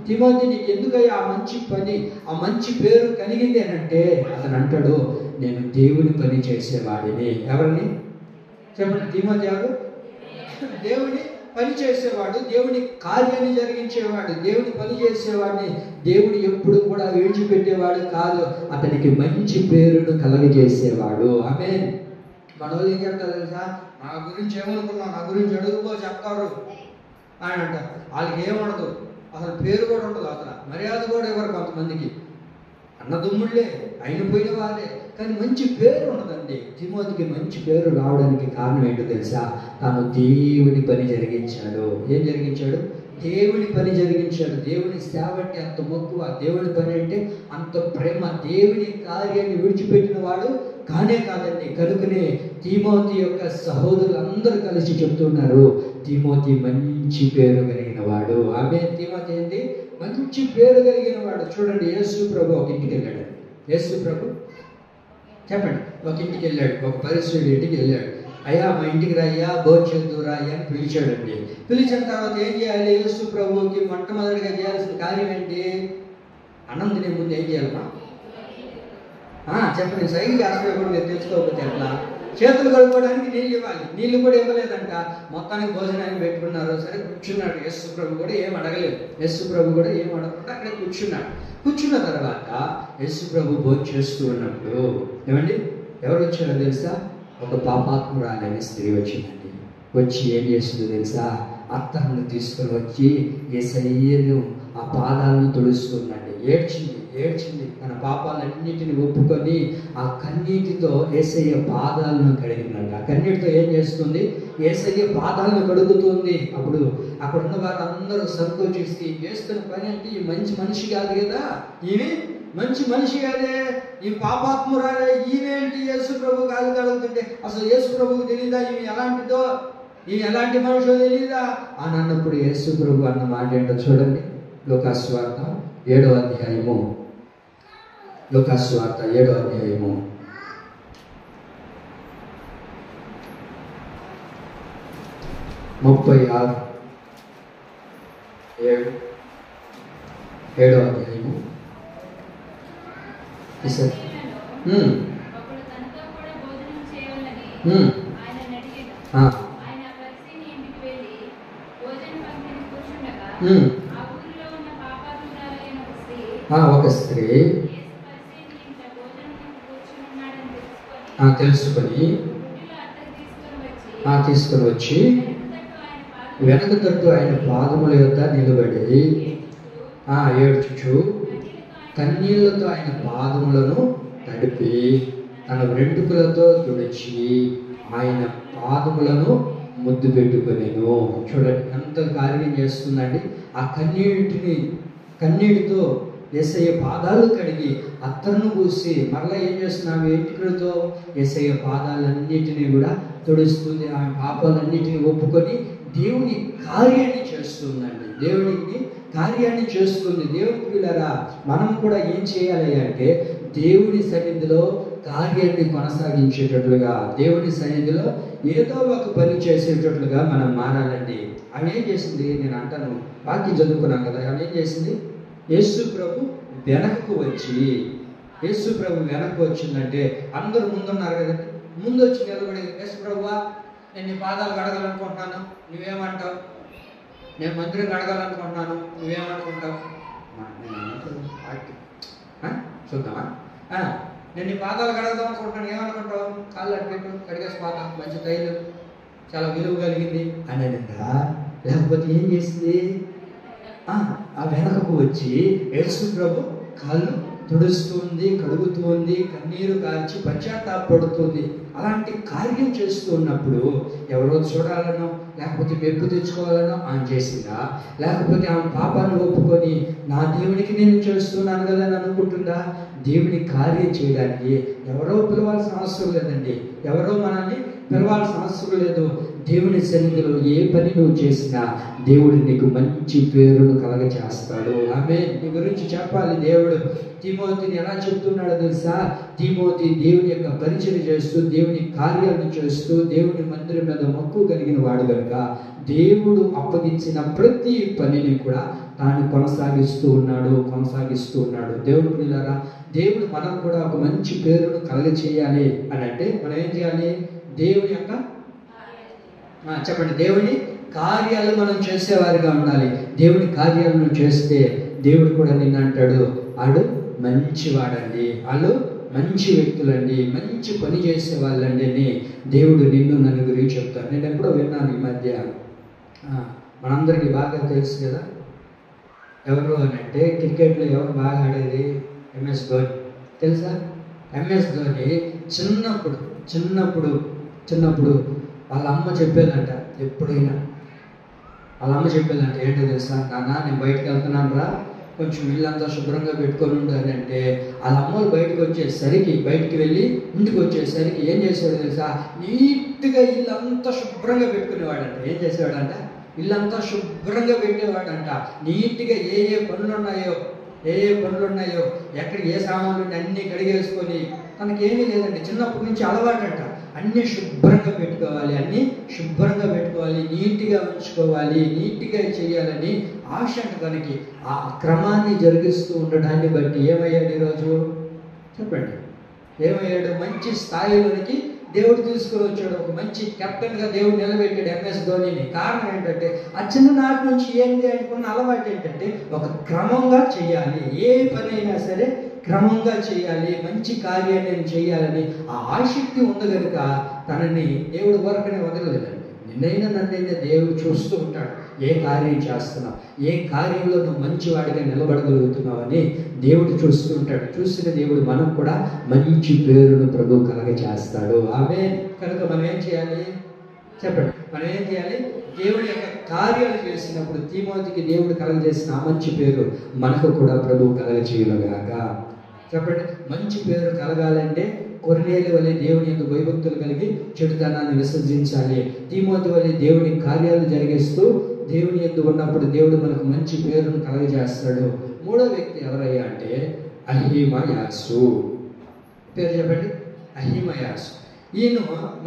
తిమోతి, నీకు ఎందుకయ్యా ఆ మంచి పని, ఆ మంచి పేరు కలిగింది అని అంటే అతను అంటాడు, నేను దేవుని పని చేసేవాడిని. ఎవరిని చెప్పండి? తిమోతి ఎవరు? దేవుని పని చేసేవాడు, దేవుని కార్యాన్ని జరిగించేవాడు, దేవుని పని చేసేవాడిని. దేవుడు ఎప్పుడు కూడా విడిచిపెట్టేవాడు కాదు, అతనికి మంచి పేరును కలగజేసేవాడు. ఆమె మన వాళ్ళు ఏం చెప్తారు తెలుసా? నా గురించి ఏమనుకున్నావు, నా గురించి అడుగుకో చెప్తారు అని అంటారు. వాళ్ళకి ఏమనదు, అసలు పేరు కూడా ఉండదు, అసలు మర్యాద కూడా ఇవ్వరు. కొంతమందికి అన్నదమ్ముళ్ళే, అయిన పోయిన వాళ్ళే, కానీ మంచి పేరు ఉండదండి. తిమోతికి మంచి పేరు రావడానికి కారణం ఏంటో తెలుసా? తాను దేవుని పని జరిగించాడు. ఏం జరిగించాడు? దేవుని పని జరిగించాడు. దేవుని సేవ అంటే అంత మక్కువ, దేవుని పని అంటే అంత ప్రేమ, దేవుని కార్యాన్ని విడిచిపెట్టిన వాడు కానే కాదండి. కనుకనే తిమోతి యొక్క సహోదరులందరూ కలిసి చెప్తున్నారు, తిమోతి మంచి పేరు కలిగిన వాడు. ఆమె తిమోతి ఏంటి? మంచి పేరు కలిగిన వాడు. చూడండి, యేసు ప్రభు ఒక ఇంటికి వెళ్ళాడు. యేసు ప్రభు చెప్పండి, ఒక ఇంటికి వెళ్ళాడు, ఒక పరిశుద్ధుడి ఇంటికి వెళ్ళాడు. అయ్యా మా ఇంటికి రాయ్యా, భోజనం రాయ్యా అని పిలిచాడండి. పిలిచిన తర్వాత ఏం చేయాలి? యేసు ప్రభువుకి మొట్టమొదటిగా చేయాల్సిన కార్యం ఏంటి? అన్నం తినే ముందు ఏం చేయాలమ్మా? చెప్పండి, సైకిల్ చేస్తే కూడా మీరు తెలుసుకోకపోతే ఎట్లా? చేతులు కడుక్కోవడానికి నీళ్ళు ఇవ్వాలి. నీళ్ళు కూడా ఇవ్వలేదంట. మొత్తానికి భోజనాన్ని పెట్టుకున్నారు. సరే కూర్చున్నాడు. యేసు ప్రభు కూడా ఏం అడగలేదు. యేసు ప్రభు కూడా ఏం అడగకుండా అక్కడే కూర్చున్నాడు. కూర్చున్న తర్వాత యేసు ప్రభు భోజనం చేస్తూ ఉన్నప్పుడు ఏమండి ఎవరు వచ్చారో తెలుసా? ఒక పాపాత్మురాలైన స్త్రీ వచ్చిందండి. వచ్చి ఏం చేస్తుందో తెలుసా? అత్తర్ను తీసుకొని వచ్చి యేసయ్యను ఆ పాదాలను తుడుస్తుందండి. ఏడ్చింది తన పాపాలన్నిటిని ఒప్పుకొని ఆ కన్నీటితో యేసయ్య పాదాలను కడిగినాడు. ఆ కన్నీటితో ఏం చేస్తుంది? యేసయ్య పాదాలను కడుగుతుంది. అప్పుడు అక్కడ ఉన్న వారు అందరూ సంతోషిస్తే చేస్తున్న పని అంటే ఈ మంచి మనిషి కాదు కదా, ఈమె మంచి మనిషి కాదే, ఈ పాపాత్మురాలే, ఈమెంటి యేసు ప్రభు కాలు కడుగుతుంటే అసలు యేసు ప్రభుకు తెలియదా ఈమె ఎలాంటిదో, ఈమె ఎలాంటి మనిషో తెలియదా అని అన్నప్పుడు యేసు ప్రభు అన్న మాట ఏంటో చూడండి. లోకాసువార్త 7వ అధ్యాయము 36 7వ అధ్యాయము ఒక స్త్రీ తెలుసుకొని తీసుకొని వచ్చి వెనక తట్టు ఆయన పాదముల యొద్ద నిలబడి ఏడ్చుచు కన్నీళ్లతో ఆయన పాదములను తడిపి తన వెంట్రుకలతో తుడిచి ఆయన పాదములను ముద్దు పెట్టుకొనేను. చూడండి ఎంత కార్యం చేస్తుందండి. ఆ కన్నీటితో యేసయ్య పాదాలు కడిగి అత్తరును పూసి మరలా ఏం చేస్తున్నాము? వెంట్రుకలతో యేసయ్య పాదాలన్నిటినీ కూడా తుడుస్తుంది. ఆమె పాపాలన్నిటినీ ఒప్పుకొని దేవుని కార్యాన్ని చేస్తుందండి. దేవునికి కార్యాన్ని చేస్తుంది. దేవుని పిల్లరా, మనం కూడా ఏం చేయాలి అంటే దేవుని సన్నిధిలో కార్యాన్ని కొనసాగించేటట్లుగా, దేవుని సన్నిధిలో ఏదో ఒక పని చేసేటట్లుగా మనం మారాలండి. ఆమె ఏం చేసింది? నేను అంటాను, వాక్యం చదువుకున్నాం కదా, ఆమె ఏం చేసింది? యేసు ప్రభు వెనక్కు వచ్చిందంటే అందరూ ముందున్నారు కదండి. ముందు వచ్చి నిలబడి, యేసు ప్రభువా నేను నీ పాదాలు కడగాలనుకుంటున్నాను, నువ్వేమంటావు? నేను మందిరం కడగాలనుకుంటున్నాను, నువ్వేమనుకుంటావు? చూద్దామా? నేను నీ పాదాలు కడగదాం అనుకుంటున్నాను, ఏమనుకుంటావు? కాళ్ళు అడ్పెట్టు, కడిగేసి పాదం మంచి తైలు చాలా విలువ కలిగింది అనేదా? లేకపోతే ఏం చేసింది? ఆ వెనకకు వచ్చి యేసు ప్రభు కాళ్ళు తుడుస్తుంది, కడుగుతుంది, కన్నీరు కార్చి పశ్చాత్తాపడుతుంది. అలాంటి కార్యం చేస్తూ ఉన్నప్పుడు ఎవరో చూడాలనో లేకపోతే మెప్పు తెచ్చుకోవాలనో ఆమె చేసిందా? లేకపోతే ఆమె పాపాన్ని ఒప్పుకొని నా దేవునికి నేను చేస్తున్నాను కదా అని అనుకుంటుందా? దేవుని కార్యం చేయడానికి ఎవరో పిలవాల్సిన అవసరం లేదండి. ఎవరో మనల్ని పిలవాల్సిన అవసరం లేదు. దేవుని సన్నిధిలో ఏ పని నువ్వు చేసినా దేవుడు నీకు మంచి పేరును కలగచేస్తాడు. ఆమె నీ గురించి చెప్పాలి. దేవుడు తిమోతిని ఎలా చెప్తున్నాడో తెలుసా? తిమోతి దేవుని యొక్క పరిచయం చేస్తూ, దేవుని కార్యాలను చేస్తూ, దేవుని మందిరం మీద మక్కువ కలిగిన వాడు కనుక దేవుడు అప్పగించిన ప్రతి పనిని కూడా తాను కొనసాగిస్తూ ఉన్నాడు. దేవుడు పిల్లరా, దేవుడు మనం కూడా ఒక మంచి పేరును కలగచేయాలి అని అంటే మనం ఏం చేయాలి? దేవుని యొక్క చెప్పండి, దేవుని కార్యాలు మనం చేసేవారిగా ఉండాలి. దేవుని కార్యాలను చేస్తే దేవుడు కూడా నిన్ను అంటాడు, ఆడు మంచివాడండి, వాళ్ళు మంచి వ్యక్తులండి, మంచి పని చేసే వాళ్ళండి అని దేవుడు నిన్ను నన్ను గురించి చెప్తాడు. నేను ఎప్పుడో విన్నాను ఈ మధ్య, మనందరికీ బాగా తెలుసు కదా ఎవరు అని అంటే, క్రికెట్లో ఎవరు బాగా ఆడేది? MS ధోని తెలుసా? MS ధోని చిన్నప్పుడు వాళ్ళ అమ్మ చెప్పేదంట, ఎప్పుడైనా వాళ్ళ అమ్మ చెప్పేదంట, ఏంటో తెలుసా? నాన్న నేను బయటకు వెళ్తున్నాను రా, కొంచెం ఇల్లంతా శుభ్రంగా పెట్టుకొని ఉండాలి అంటే, వాళ్ళ అమ్మలు బయటకు వెళ్ళి ఇంటికి వచ్చేసరికి ఏం చేసేవాడు తెలుసా? నీట్గా ఇల్లంతా శుభ్రంగా పెట్టుకునేవాడంట. ఏం చేసేవాడంట? ఇల్లంతా శుభ్రంగా పెట్టేవాడంట. నీట్గా ఏ పనులు ఉన్నాయో ఎక్కడ ఏ సామాన్లు అన్నీ కడిగేసుకొని, తనకేమీ లేదండి, చిన్నప్పటి నుంచి అలవాటంట. అన్నీ శుభ్రంగా పెట్టుకోవాలి, నీట్గా ఉంచుకోవాలి, నీట్గా చేయాలని ఆశ అంట తనకి. ఆ క్రమాన్ని జరిగిస్తూ ఉండడాన్ని బట్టి ఏమయ్యాడు ఈరోజు? చెప్పండి, ఏమయ్యాడు? మంచి స్థాయిలోనికి దేవుడు తీసుకుని వచ్చాడు. ఒక మంచి కెప్టెన్గా దేవుడు నిలబెట్టాడు MS ధోనిని. కారణం ఏంటంటే ఆ చిన్ననాటి నుంచి ఏంటి అనుకున్న అలవాటు ఏంటంటే ఒక క్రమంగా చేయాలి, ఏ పని అయినా సరే క్రమంగా చేయాలి, మంచి కార్యాన్ని చేయాలని ఆ ఆసక్తి ఉంది కనుక తనని దేవుడు వరకనే వదలలేదండి. నిన్నైనా నన్నైనా దేవుడు చూస్తూ ఉంటాడు, ఏ కార్యం చేస్తున్నావు, ఏ కార్యంలో నువ్వు మంచివాడిగా నిలబడగలుగుతున్నావని దేవుడు చూస్తూ ఉంటాడు. చూసిన దేవుడు మనం కూడా మంచి పేరును ప్రభు కలగజేస్తాడు. ఆమె కనుక మనం ఏం చేయాలి చెప్పండి, మనం ఏం చేయాలి? దేవుడి యొక్క కార్యాలు చేసినప్పుడు తిమోతికి దేవుడు కలగజేసిన ఆ మంచి పేరు మనకు కూడా ప్రభు కలగజేయుగాక. చెప్పండి, మంచి పేరు కలగాలంటే కొర్నేలి వలె దేవుని యందు భయభక్తులు కలిగి చెడుతనాన్ని విసర్జించాలి. తిమోతి వలె దేవుని కార్యాలు జరిగిస్తూ దేవుని యందు ఉన్నప్పుడు దేవుడు మనకు మంచి పేరును కలగజేస్తాడు. మూడో వ్యక్తి ఎవరయ్యా అంటే అహిమయాసు. పేరు చెప్పండి, అహిమయాసు. ఈయన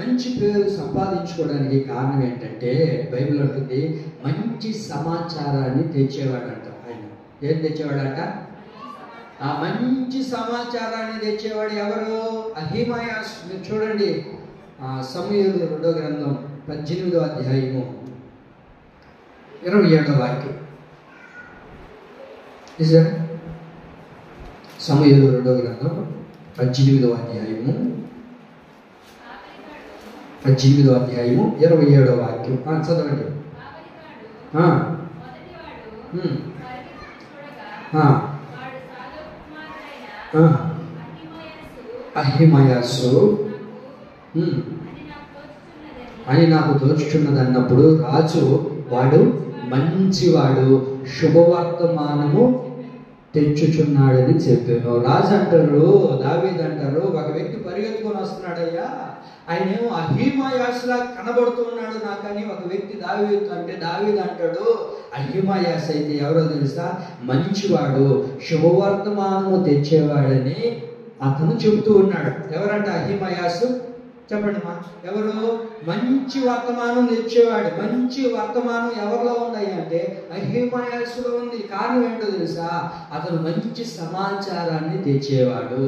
మంచి పేరు సంపాదించుకోవడానికి కారణం ఏంటంటే బైబిల్ అంటుంది మంచి సమాచారాన్ని తెచ్చేవాడంట. ఆయన ఏం తెచ్చేవాడంట? ఆ మంచి సమాచారాన్ని తెచ్చేవాడు ఎవరు? అహిమయాస్. మీరు చూడండి, సమూయేలు 2వ గ్రంథం 18వ అధ్యాయము 27వ వాక్యం. సమూయేలు 2వ గ్రంథం 18వ అధ్యాయము 27వ వాక్యం చదవండి. అహిమయాసు అని నాకు తోచుచున్నది అన్నప్పుడు రాజు వాడు మంచివాడు, శుభవర్తమానము తెచ్చుచున్నాడని చెప్పాను. రాజు అంటారు, దావీదు అంటారు, ఒక వ్యక్తి పరిగెత్తుకొని వస్తున్నాడయ్యా, ఆయన ఏమో అహిమయాసులా కనబడుతున్నాడు నాకని ఒక వ్యక్తి దావీదు అంటాడు. అహిమయాస్ అయితే ఎవరో తెలుసా? మంచివాడు, శుభవర్తమానము తెచ్చేవాడని అతను చెబుతూ ఉన్నాడు. ఎవరంట అహిమయాసు? చెప్పండి మా, ఎవరు? మంచి వర్తమానం తెచ్చేవాడు. మంచి వర్తమానం ఎవరిలో ఉంది అంటే అహిమయాసులో ఉంది. కారణం ఏంటో తెలుసా? అతను మంచి సమాచారాన్ని తెచ్చేవాడు.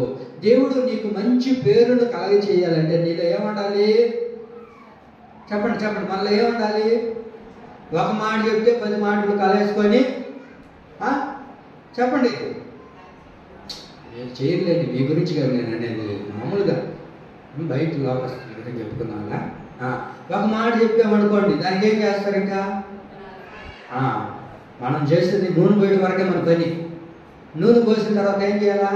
దేవుడు నీకు మంచి పేరును కలగజేయాలంటే నీలో ఏముండాలి? చెప్పండి చెప్పండి, మళ్ళీ ఏముండాలి? ఒక మాట చెప్తే 10 మాటలు కలేసుకొని చెప్పండి. నేను చేయలేదు మీ గురించి కాదు నేను అనేది, మామూలుగా బయట లోపల చెప్పుకున్నా. ఒక మాట చెప్పామనుకోండి, దానికి ఏం చేస్తారు? ఇంకా మనం చేసేది నూనె పోయడం వరకే మన పని. నూనె పోసిన తర్వాత ఏం చేయాలా?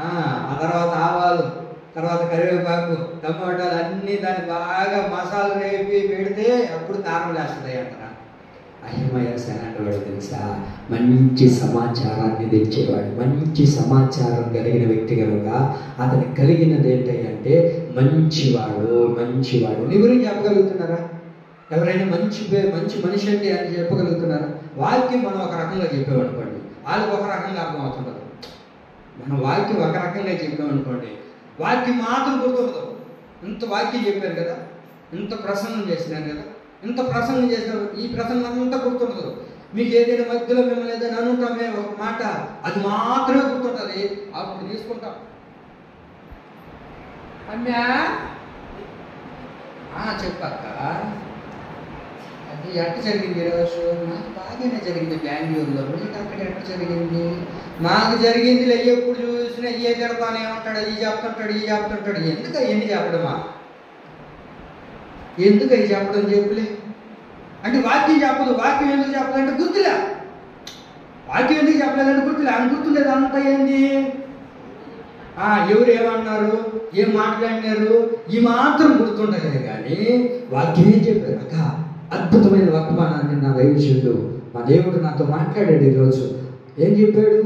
ఆ తర్వాత ఆవాలు, తర్వాత కరివేపాకు, టమాటాలు అన్నీ దాన్ని బాగా మసాలా రేపి పెడితే అప్పుడు కారం వేస్తుంది అంటారా. అహిమయాస్ అనేవాడు తెలుసా? మంచి సమాచారాన్ని తెచ్చేవాడు. మంచి సమాచారం కలిగిన వ్యక్తి కనుక అతనికి కలిగినది ఏంటంటే మంచివాడు. నీ గురించి చెప్పగలుగుతున్నారా? ఎవరైనా మంచి మనిషి అంటే అని చెప్పగలుగుతున్నారా? వాక్యం మనం ఒక రకంగా చెప్పామనుకోండి, వాళ్ళకి ఒక రకంగా అర్థమవుతుంటారు. మనం వాక్యం ఒక రకంగా చెప్పామనుకోండి, వాక్యం మాత్రం గుర్తుండదు. ఇంత వాక్యం చెప్పారు కదా, ఇంత ప్రసంగం చేసినాను కదా, ఇంత ప్రసంగం చేసినారు, ఈ ప్రసంగం అంతా గుర్తుండదు. మీకు ఏదైనా మధ్యలో మిమ్మల్ని ఏదైనా అనుకుంటామే ఒక మాట, అది మాత్రమే గుర్తుంటుంది. అప్పుడు తీసుకుంటాం. అమ్మా చెప్పాక అది ఎట్ట జరిగింది ఈరోజు? నాకు బాగానే జరిగింది బెంగళూరులో. మీకు అక్కడ ఎట్ట జరిగింది? నాకు జరిగింది ఎప్పుడు చూసినా ఏ జడతానే ఉంటాడు, ఈ చెప్తుంటాడు. ఎందుకు అవన్నీ చెప్పడమా? ఎందుకు అవి చెప్పడం చెప్పులే అంటే వాక్యం చెప్పదు. వాక్యం ఎందుకు చెప్పాలంటే గుర్తులే. వాక్యం ఎందుకు చెప్పలేదంటే గుర్తులే. అని గుర్తులేదు అంతా ఏంది? ఎవరు ఏమన్నారు, ఏం మాట్లాడినారు, ఈ మాత్రం గుర్తుండదు. కానీ వాక్యం ఏం చెప్పారు? అద్భుతమైన వర్తమానాన్ని నా దైవజనుడు మా దేవుడు నాతో మాట్లాడాడు ఈరోజు. ఏం చెప్పాడు?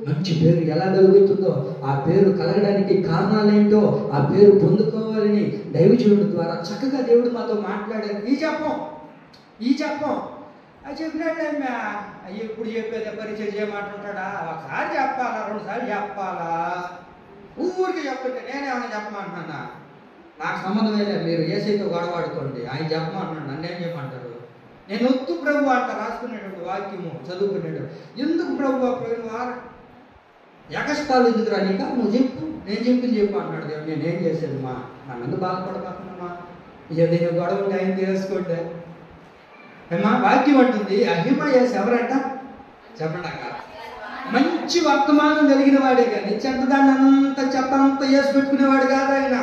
మంచి పేరు ఎలా కలుగుతుందో, ఆ పేరు కలగడానికి కారణాలు ఏంటో, ఆ పేరు పొందుకోవాలని దైవజనుడి ద్వారా చక్కగా దేవుడు మాతో మాట్లాడారు. ఈ చెప్పం అది చెప్పినట్లే. ఎప్పుడు చెప్పేది పరిచయం చేయమంటుంటాడా? ఒకసారి చెప్పాలా, 2 సార్లు చెప్పాలా? ఊరికి చెప్తుంటే నేనేమన్నా చెప్పమంటున్నా? నాకు సంబంధమే లేదు. మీరు ఏసైతో గొడవాడుకోండి, ఆయన చెప్పమంటున్నాడు, నన్నేం చెప్పమంటారు? నేను వద్దు ప్రభు అంట రాసుకునేటప్పుడు వాక్యము చదువుకునేటప్పుడు. ఎందుకు ప్రభు పోయిన వారు ఎగస్టాలు ఎందుకు రానిక? నువ్వు చెప్పు, నేను చెప్పింది చెప్పు అన్నాడు దేవుడు. నేనేం చేశాను మా నన్ను బాధపడతానమ్మా, ఏదైనా గొడవ ఉంటే ఆయన తీసుకోండి ఏమా. వాక్యం అంటుంది అహిమయాస్ ఎవరంట చెప్పండి అక్క, మంచి వర్తమానం కలిగిన వాడే కానీ చెడ్డదాన్ని చెత్తంతా వేసి పెట్టుకునేవాడు కాదు ఆయన.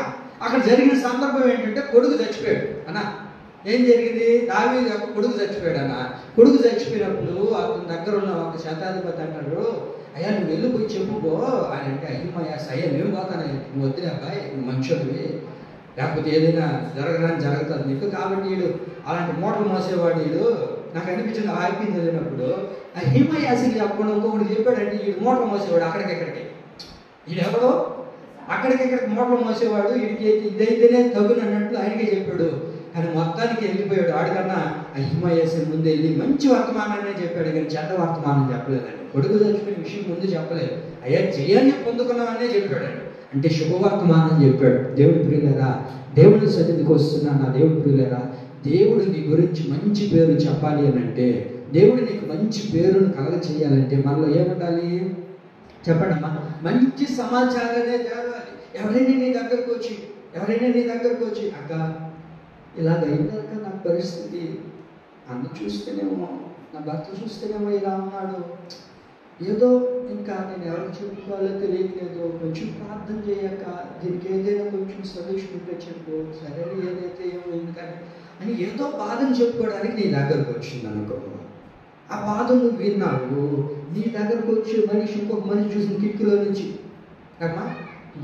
అక్కడ జరిగిన సందర్భం ఏంటంటే కొడుకు చచ్చిపోయాడు అన్న. ఏం జరిగింది? దావీదు యొక్క కొడుకు చచ్చిపోయాడు అన్న. కొడుకు చచ్చిపోయినప్పుడు అతని దగ్గర ఉన్న ఒక శతాధిపతి అంటాడు, అయ్యా నువ్వు వెళ్ళిపోయి చెప్పుకో అని అంటే, అహిమయాస్ అయ్యా మేము పోతాను, నువ్వు వద్దులే అబ్బాయి, నువ్వు మంచోడివి, లేకపోతే ఏదైనా జరగడానికి జరుగుతుంది నీకు. కాబట్టి వీడు అలాంటి మూటలు మోసేవాడు, వీడు నాకు అనిపించింది వాక్యం చదివినప్పుడు అహిమయాస్కి చెప్పకుండా ఇంకొకటి చెప్పాడంటే వీడు మూటలు మోసేవాడు అక్కడికెక్కడికి. వీడెవడో అక్కడికెక్కడికి మూటలు మోసేవాడు, వీడికి ఇదైతేనే తగును అన్నట్లు ఆయనకే చెప్పాడు. కానీ మొత్తానికి వెళ్ళిపోయాడు. ఆడికన్నా అహిమయాస్ ముందు వెళ్ళి మంచి వర్తమానాన్ని చెప్పాడు కానీ చెడ్డ వర్తమానం చెప్పలేదండి. కొడుకు చచ్చిపోయిన విషయం ముందు చెప్పలేదు. అయ్యా జయాన్ని పొందుకున్నామనే చెప్పాడండి, అంటే శుభవర్తమానం చెప్పాడు. దేవుడి ప్రియులరా, దేవుడి సన్నిధికి వస్తున్నా నా దేవుడి ప్రియులరా, దేవుడు నీ గురించి మంచి పేరు చెప్పాలి అని అంటే, దేవుడు నీకు మంచి పేరును కలగ చేయాలంటే మనలో ఏముండాలి చెప్పండమ్మా? మంచి సమాచారాన్ని తేవాలి. ఎవరైనా నీ దగ్గరకు వచ్చి అక్క ఇలాగ అయిందక్క నా పరిస్థితి, అన్న చూస్తేనేమో నా భర్త చూస్తేనేమో ఇలా ఉన్నాడు, ఏదో ఇంకా నేను ఎవరికి చెప్పుకోవాలో తెలియట్లేదు, కొంచెం ప్రార్థన చేయక దీనికి ఏదైనా కొంచెం సొల్యూషన్ ఉంటే చెప్పు, సరే ఏదైతే ఏమైంది కానీ అని ఏదో బాధను చెప్పుకోవడానికి నీ దగ్గరకు వచ్చింది అనుకో. ఆ బాధ నువ్వు విన్నావు, నీ దగ్గరకు వచ్చే మనిషి ఇంకొక మనిషి చూసింది కిటికీలో నుంచి అమ్మా,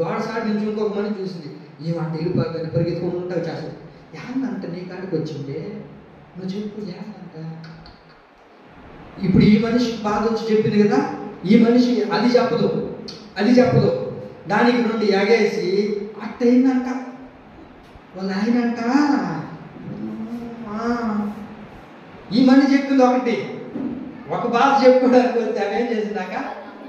గోడ సాటి నుంచి ఇంకొక మనిషి చూసింది, ఏమంటే వెళ్ళిపోతాను పరిగెత్తుకుంటూ చేస్తుంది. ఏందంట నీ కాడికి వచ్చిందే, నువ్వు చెప్పు ఏందంట. ఇప్పుడు ఈ మనిషి బాధ వచ్చి చెప్పింది కదా, ఈ మనిషి అది చెప్పదు, దానికి నుండి ఎగేసి అట్టయిందంట వాళ్ళ ఆయనంట. ఈ మనిషి చెప్పింది ఒకటి, ఒక బాధ చెప్పుకోవడానికి వస్తే అవేం చేసిందాక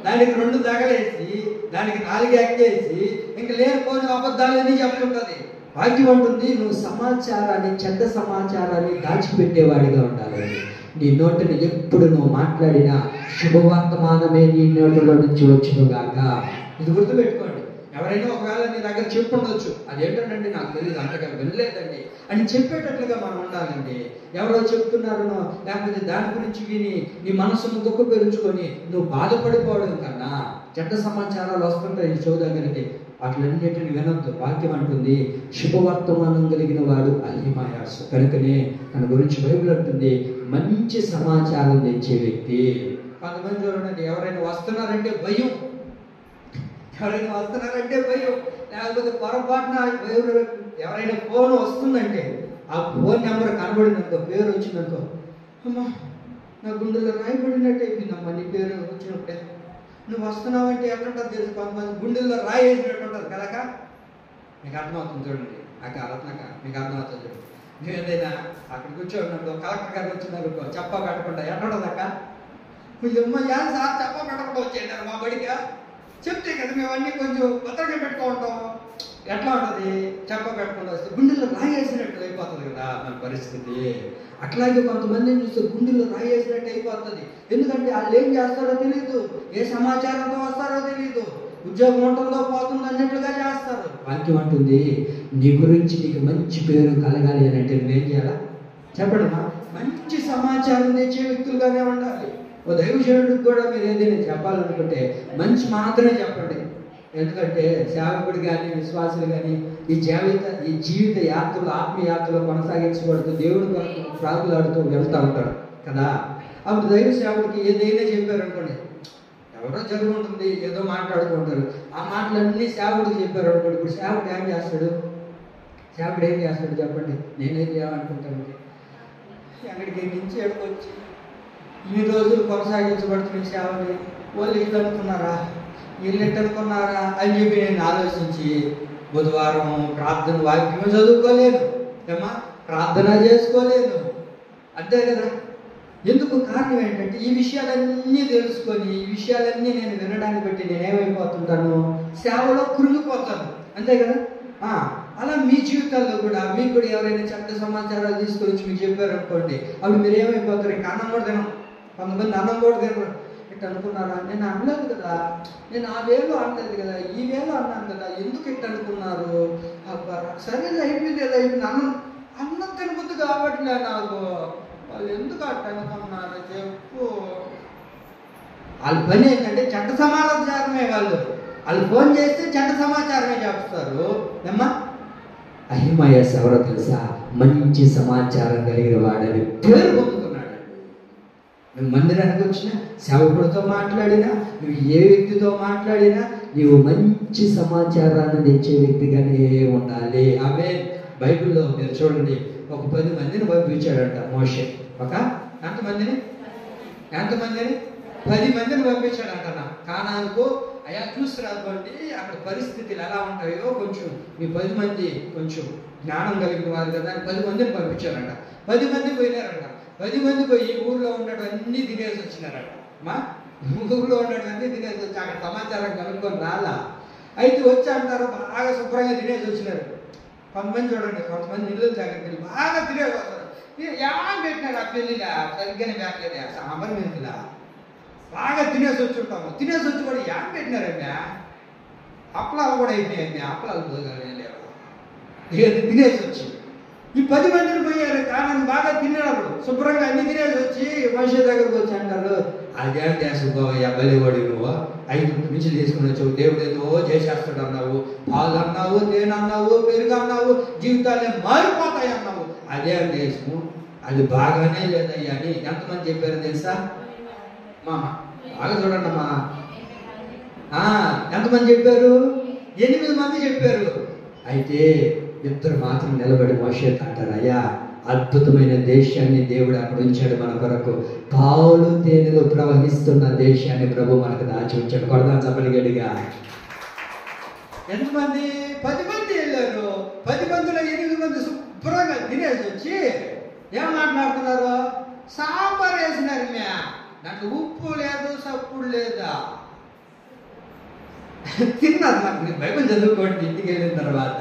దానికి 2 తగలేసి దానికి 4 ఎక్కేసి ఇంకా లేనిపోని అబద్ధాలన్నీ చెప్తుంటది. వాక్యం ఉంటుంది నువ్వు సమాచారాన్ని, చెడ్డ సమాచారాన్ని దాచిపెట్టేవాడిగా ఉండాలి. నీ నోటిని ఎప్పుడు నువ్వు మాట్లాడినా శుభవర్తమానమే నీ నోటిలో నుంచి వచ్చినగాక. ఇది గుర్తుపెట్టుకోండి. ఎవరైనా ఒకవేళ నీ దగ్గర చెప్పుండొచ్చు, అదేంటండి నాకు తెలియదు, అంతగా వినలేదండి అని చెప్పేటట్లుగా మనం ఉండాలండి. ఎవరో చెప్తున్నారనో లేకపోతే దాని గురించి విని నీ మనసును దుఃఖపెరుచుకొని నువ్వు బాధపడిపోవడం కన్నా చెడ్డ సమాచారాలు వస్తుంటాయి చెవు దగ్గరికి, అట్లన్నిటిని వినొద్దు. వాక్యం అంటుంది శుభవర్తమానం కలిగిన వాడు అహిమయాస్. కనుకనే తన గురించి బైబిల్ అంటుంది మంచి సమాచారం తెచ్చే వ్యక్తి. కొంతమంది చూడండి, ఎవరైనా వస్తున్నారంటే భయం, లేకపోతే పొరపాటున ఎవరైనా ఫోన్ వస్తుందంటే ఆ ఫోన్ నెంబర్ కనబడిందనుకో, పేరు వచ్చిందనుకో, అమ్మా నా గుండెల్లో రాయబడినట్టు అయిపోయిందమ్మా నీ పేరు వచ్చినప్పుడే. నువ్వు వస్తున్నావంటే ఎట్లుంటుంది తెలుసు, కొంతమంది గుండెల్లో రాయి వేసినట్టు ఉంటుంది కదక. మీకు అర్థమవుతుంది చూడండి అక్క, రత్నక మీకు అర్థమవుతుంది చూడండి. నువ్వు ఏదైనా అక్కడ కూర్చోనుకో, కలెక్టర్ గారు వచ్చినారనుకో, చెప్పా పెట్టకుండా ఎట్లుంటుంది అక్క, అమ్మ యాన్ సార్ చెప్పా పెట్టకుండా వచ్చేసారు మా బడిగా చెప్తే కదా మేము అన్నీ కొంచెం భద్రంగా పెట్టుకుంటాం. ఎట్లా ఉంటుంది, చెప్ప పెట్టకుండా వస్తే గుండెల్లో రాయేసినట్టు అయిపోతుంది కదా మన పరిస్థితి. అట్లాగే కొంతమందిని చూస్తే గుండెల్లో రాయేసినట్టు అయిపోతుంది. ఎందుకంటే వాళ్ళు ఏం చేస్తారో తెలియదు, ఏ సమాచారంతో వస్తారో తెలియదు, ఉద్యోగం ఉంటుందో పోతుందో అన్నట్లుగా చేస్తారు. వాక్యం అంటుంది నీ గురించి నీకు మంచి పేరు కలగాలి అని అంటే నువ్వేం చేయాలా చెప్పండి, మంచి సమాచారం తెచ్చే వ్యక్తులుగానే ఉండాలి. ఓ దైవజనుడికి కూడా మీరు ఏదైనా చెప్పాలనుకుంటే మంచి మాత్రమే చెప్పండి. ఎందుకంటే సేవకుడు కానీ విశ్వాసులు కానీ ఈ జీవిత యాత్రలు, ఆత్మీయ యాత్రలో కొనసాగించబడుతూ దేవుడి కొరకు ప్రాకులాడుతూ వెళ్తూ ఉంటారు కదా. అప్పుడు దైవ సేవకుడికి ఏదైనా చెప్పారనుకోండి, ఎవరో జరుగుతుంది ఏదో మాట్లాడుకుంటారు, ఆ మాటలన్నీ సేవకుడికి చెప్పారు అనుకోండి. ఇప్పుడు సేవకుడు ఏం చేస్తాడు చెప్పండి, నేనేం చేయాలనుకుంటాను, ఎక్కడికి నుంచి ఎక్కడికొచ్చి ఈ రోజులు కొనసాగించబడుతున్న సేవని వాళ్ళు ఇల్లు అనుకున్నారా, అని చెప్పి నేను ఆలోచించి బుధవారం ప్రార్థన వాక్యం చదువుకోలేను, ఏమా ప్రార్థన చేసుకోలేను, అంతే కదా. ఎందుకు కారణం ఏంటంటే ఈ విషయాలన్నీ తెలుసుకొని ఈ విషయాలన్నీ నేను వినడాన్ని బట్టి నేనేమైపోతుంటాను, సేవలో కురిగిపోతాను, అంతే కదా. అలా మీ జీవితాల్లో కూడా మీకు కూడా ఎవరైనా చెడ్డ సమాచారాలు తీసుకొచ్చి మీకు చెప్పారనుకోండి, అప్పుడు మీరు ఏమైపోతారు, ఇంకా అన్నం కూడా తినం. కొంతమంది అన్నం కూడా తినరు. ఇట్లా అనుకున్నారా? నేను అనలేదు కదా, నేను ఆ వేలో అనలేదు కదా, ఈ వేలో అన్నాను కదా, ఎందుకు ఇట్లా అనుకున్నారు? అబ్బా సరే అయిపోయింది అన్నం తినబుద్ది కాబట్లే నాకు. వాళ్ళు ఎందుకు అట్లా అనుకున్నారు చెప్పు. వాళ్ళ పని ఏంటంటే చెడ్డ సమాచారమే. వాళ్ళు ఫోన్ చేస్తే చెడ్డ సమాచారమే చెప్తారు. ఏమ్మా అహిమయస్ ఎవరో తెలుసా? మంచి సమాచారం కలిగిన వాడని పేరు పొందుతున్నాడు. నువ్వు మందిరానికి వచ్చినా, సేవకుడితో మాట్లాడినా, నువ్వు ఏ వ్యక్తితో మాట్లాడినా నీవు మంచి సమాచారాన్ని తెచ్చే వ్యక్తిగానే ఉండాలి. ఆమె బైబిల్లో మీరు చూడండి, ఒక 10 మందిని పంపించాడంట మోషే. ఎంతమందిని 10 మందిని పంపించాడంట కానానుకు. అయ్యా చూసి రాసుకోండి అక్కడ పరిస్థితులు ఎలా ఉంటాయో, కొంచెం మీ 10 మంది కొంచెం జ్ఞానం కలిగిన వారు కదా అని 10 మందిని పంపించారంట. 10 మంది పోయినారంట. 10 మంది పోయి ఊళ్ళో ఉన్నవన్నీ తినేసి వచ్చినారట. ఊళ్ళో ఉన్నవన్నీ తినేసి వచ్చి అక్కడ సమాచారం కనుక్కొని రాలా. అయితే వచ్చి అంటారు బాగా శుభ్రంగా తినేసి వచ్చినారు. కొంతమంది చూడండి, కొంతమంది ఇల్లు దగ్గరికి బాగా తినేసి వస్తారు. ఏమని పెట్టినారు ఆ పెళ్ళిలా? సరిగ్గానే పెట్టలేదు. సాంబార్ మీదలా బాగా తినేసి వచ్చి ఉంటాము. తినేసి వచ్చి కూడా ఏం పెట్టినారమ్మా? అప్పలాలు కూడా అయిపోయాయి. అప్పలాలు లేవు. ఇక తినేసి వచ్చి ఈ 10 మందిని పోయారు. కానీ బాగా తిన్నాడు, శుభ్రంగా అన్ని తినేసి వచ్చి మనిషి దగ్గరకు వచ్చి అంటారు, అదేం చేసుకుపోవా బలివాడి, నువ్వు 5 నుంచి తీసుకుని వచ్చావు, దేవుడు ఏదో చేసేస్తాడు అన్నావు, పాలు అన్నావు, తేనె అన్నావు, పెరుగు అన్నావు, జీవితాలే మారిపోతాయి అన్నావు. అదేం దేశము, అది బాగానే లేదయ్యా అని ఎంతమంది చెప్పారు తెలుసా? మామ బాగా చూడండి అమ్మా. ఎంతమంది చెప్పారు? 8 మంది చెప్పారు. అయితే 2 మాత్రం నిలబడి మోషేతో అంటారు, అయ్యా అద్భుతమైన దేశాన్ని దేవుడు అక్కడ ఉంచాడు మన కొరకు. పాలు తేనెలు ప్రవహిస్తున్న దేశాన్ని ప్రభు మనకు దాచి ఉంచాడు. కొడదాం చప్పలి గడిగా. ఎంతమంది? 10 మంది వెళ్ళారు. 10 మందిలో 8 మంది శుభ్రంగా తినేసి వచ్చి ఏం మాట్లాడుతున్నారు? సాంబార్ వేసినారు. నాకు ఉప్పు లేదు, సప్పుడు లేదా. తిన్నారు. నాకు బైబిల్ చదువుకోండి ఇంటికి వెళ్ళిన తర్వాత.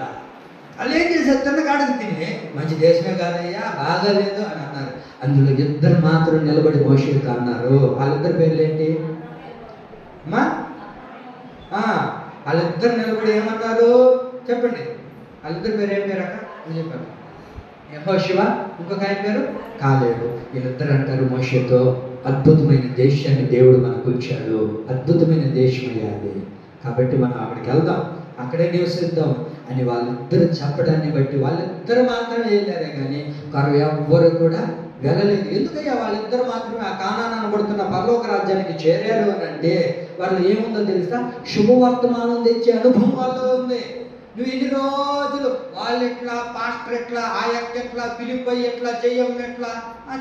వాళ్ళు ఏం చేశారు? తిన్న కాడకు తిని మంచి దేశమే కాదయ్యా, బాగాలేదు అని అన్నారు. అందులో 2 మాత్రం నిలబడి మోషేతో అన్నారు. వాళ్ళిద్దరు పేర్లు ఏంటి అమ్మా? వాళ్ళిద్దరు నిలబడి ఏమన్నారు చెప్పండి? వాళ్ళిద్దరు పేరు ఏం పేరు అక్క? చెప్పాను. యెహోషువ, ఇంకొక ఆయన పేరు కాలేబు. వీళ్ళిద్దరు అంటారు మోషేతో, అద్భుతమైన దేశాన్ని దేవుడు మనకు ఉంచాడు, అద్భుతమైన దేశం అయ్యాది, కాబట్టి మనం అక్కడికి వెళ్దాం, అక్కడే నివసిద్దాం అని వాళ్ళిద్దరు చెప్పడాన్ని బట్టి వాళ్ళిద్దరు మాత్రమే వెళ్ళారే కానీ ఎవ్వరు కూడా వెళ్ళలేదు. ఎందుకయ్యా వాళ్ళిద్దరు మాత్రమే ఆ కానాను అనబడుతున్న పరలోక రాజ్యానికి చేరారు అని అంటే వాళ్ళు ఏముందో తెలుసా? శుభవర్తమానం తెచ్చే అనుభవం వాళ్ళలో ఉంది. నువ్వు ఇన్ని రోజులు వాళ్ళు ఎట్లా, పాస్టర్ ఎట్లా, ఆ యొక్క ఎట్లా, పిలిపయ్య ఎట్లా, జయం ఎట్లా,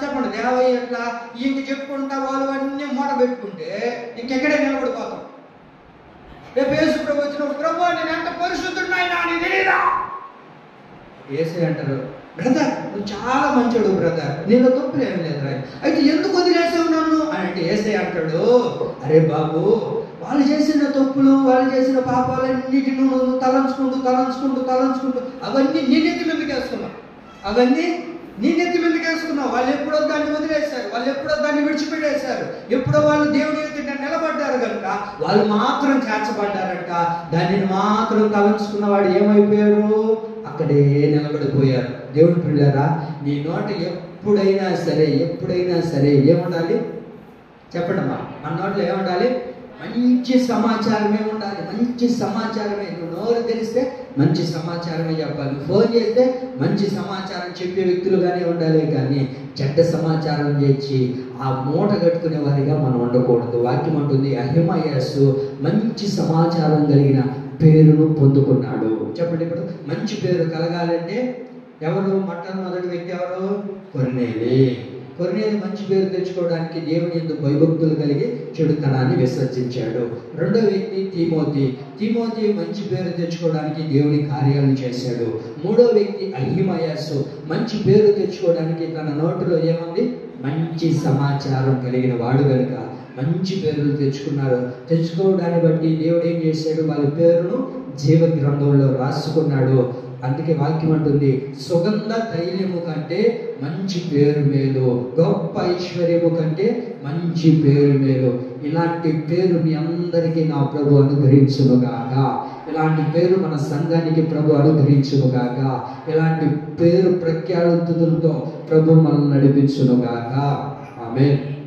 చెప్పండి దేవయ్య ఎట్లా, ఇంక చెప్పుకుంటా వాళ్ళు అన్నీ మూట పెట్టుకుంటే ఇంకెక్కడే నిలబడిపోతాం. రేపు యేసు ప్రభు వచ్చినప్పుడు, ప్రభు నేను ఎంత పరిశుద్ధుడినైనా నీకు తెలీదా? యేసే అంటారు, బ్రదర్ నువ్వు చాలా మంచోడు బ్రదర్, నేను తప్పులేం లేదురా, అయితే ఎందుకు వదిలేసావు నన్ను అని అంటే యేసే అంటాడు, అరే బాబు వాళ్ళు చేసిన తప్పులు, వాళ్ళు చేసిన పాపాలన్నిటిని నువ్వు తలంచుకుంటూ అవన్నీ నీ నెత్తి మీదకి వేసుకున్నావు. వాళ్ళు ఎప్పుడో దాన్ని వదిలేశారు, వాళ్ళు ఎప్పుడో దాన్ని విడిచిపెట్టేశారు. ఎప్పుడో వాళ్ళు దేవుడి ఎదుట నిలబడ్డారు కనుక వాళ్ళు మాత్రం చేర్చబడ్డారంట. దానిని మాత్రం తలంచుకున్న వాడు ఏమైపోయారు? అక్కడే నిలబడిపోయారు. దేవుడి పిల్లరా, నీ నోట ఎప్పుడైనా సరే ఏముండాలి చెప్పండి అమ్మా? మన నోట్లో ఏముండాలి? మంచి సమాచారమే ఉండాలి. మంచి సమాచారమే. నువ్వు నోరు తెలిస్తే మంచి సమాచారమే చెప్పాలి. ఫోన్ చేస్తే మంచి సమాచారం చెప్పే వ్యక్తులుగానే ఉండాలి, కానీ చెడ్డ సమాచారం చేసి ఆ మూట కట్టుకునే వారిగా మనం ఉండకూడదు. వాక్యం అంటుంది, అహిమయస్సు మంచి సమాచారం కలిగిన పేరును పొందుకున్నాడు. చెప్పండి, ఇప్పుడు మంచి పేరు కలగాలంటే ఎవరు? మొట్టమొదటి వ్యక్తి ఎవరు? కొర్నేలి మంచి పేరు తెచ్చుకోవడానికి దేవుని యందు భయభక్తులు కలిగి చెడుతనాన్ని విసర్జించాడు. రెండో వ్యక్తి తిమోతి మంచి పేరు తెచ్చుకోవడానికి దేవుని కార్యాలను చేశాడు. మూడో వ్యక్తి అహిమయస్సు మంచి పేరు తెచ్చుకోవడానికి తన నోటిలో ఏముంది? మంచి సమాచారం కలిగిన వాడు కనుక మంచి పేర్లు తెచ్చుకోవడాన్ని బట్టి దేవుడు ఏం చేశాడు? వాళ్ళ పేరును జీవ గ్రంథంలో రాసుకున్నాడు. అందుకే వాక్యం అంటుంది, సుగంధ తైలము కంటే మంచి పేరు మేలు, గొప్ప ఐశ్వర్యము కంటే మంచి పేరు మేలు. ఇలాంటి పేరు మీ అందరికీ నా ప్రభు అనుగ్రహించునుగాక. ఇలాంటి పేరు మన సంఘానికి ప్రభు అనుగ్రహించునుగాక. ఇలాంటి పేరు ప్రఖ్యాతులతో ప్రభు మనల్ని నడిపించునుగాక. ఆమేన్.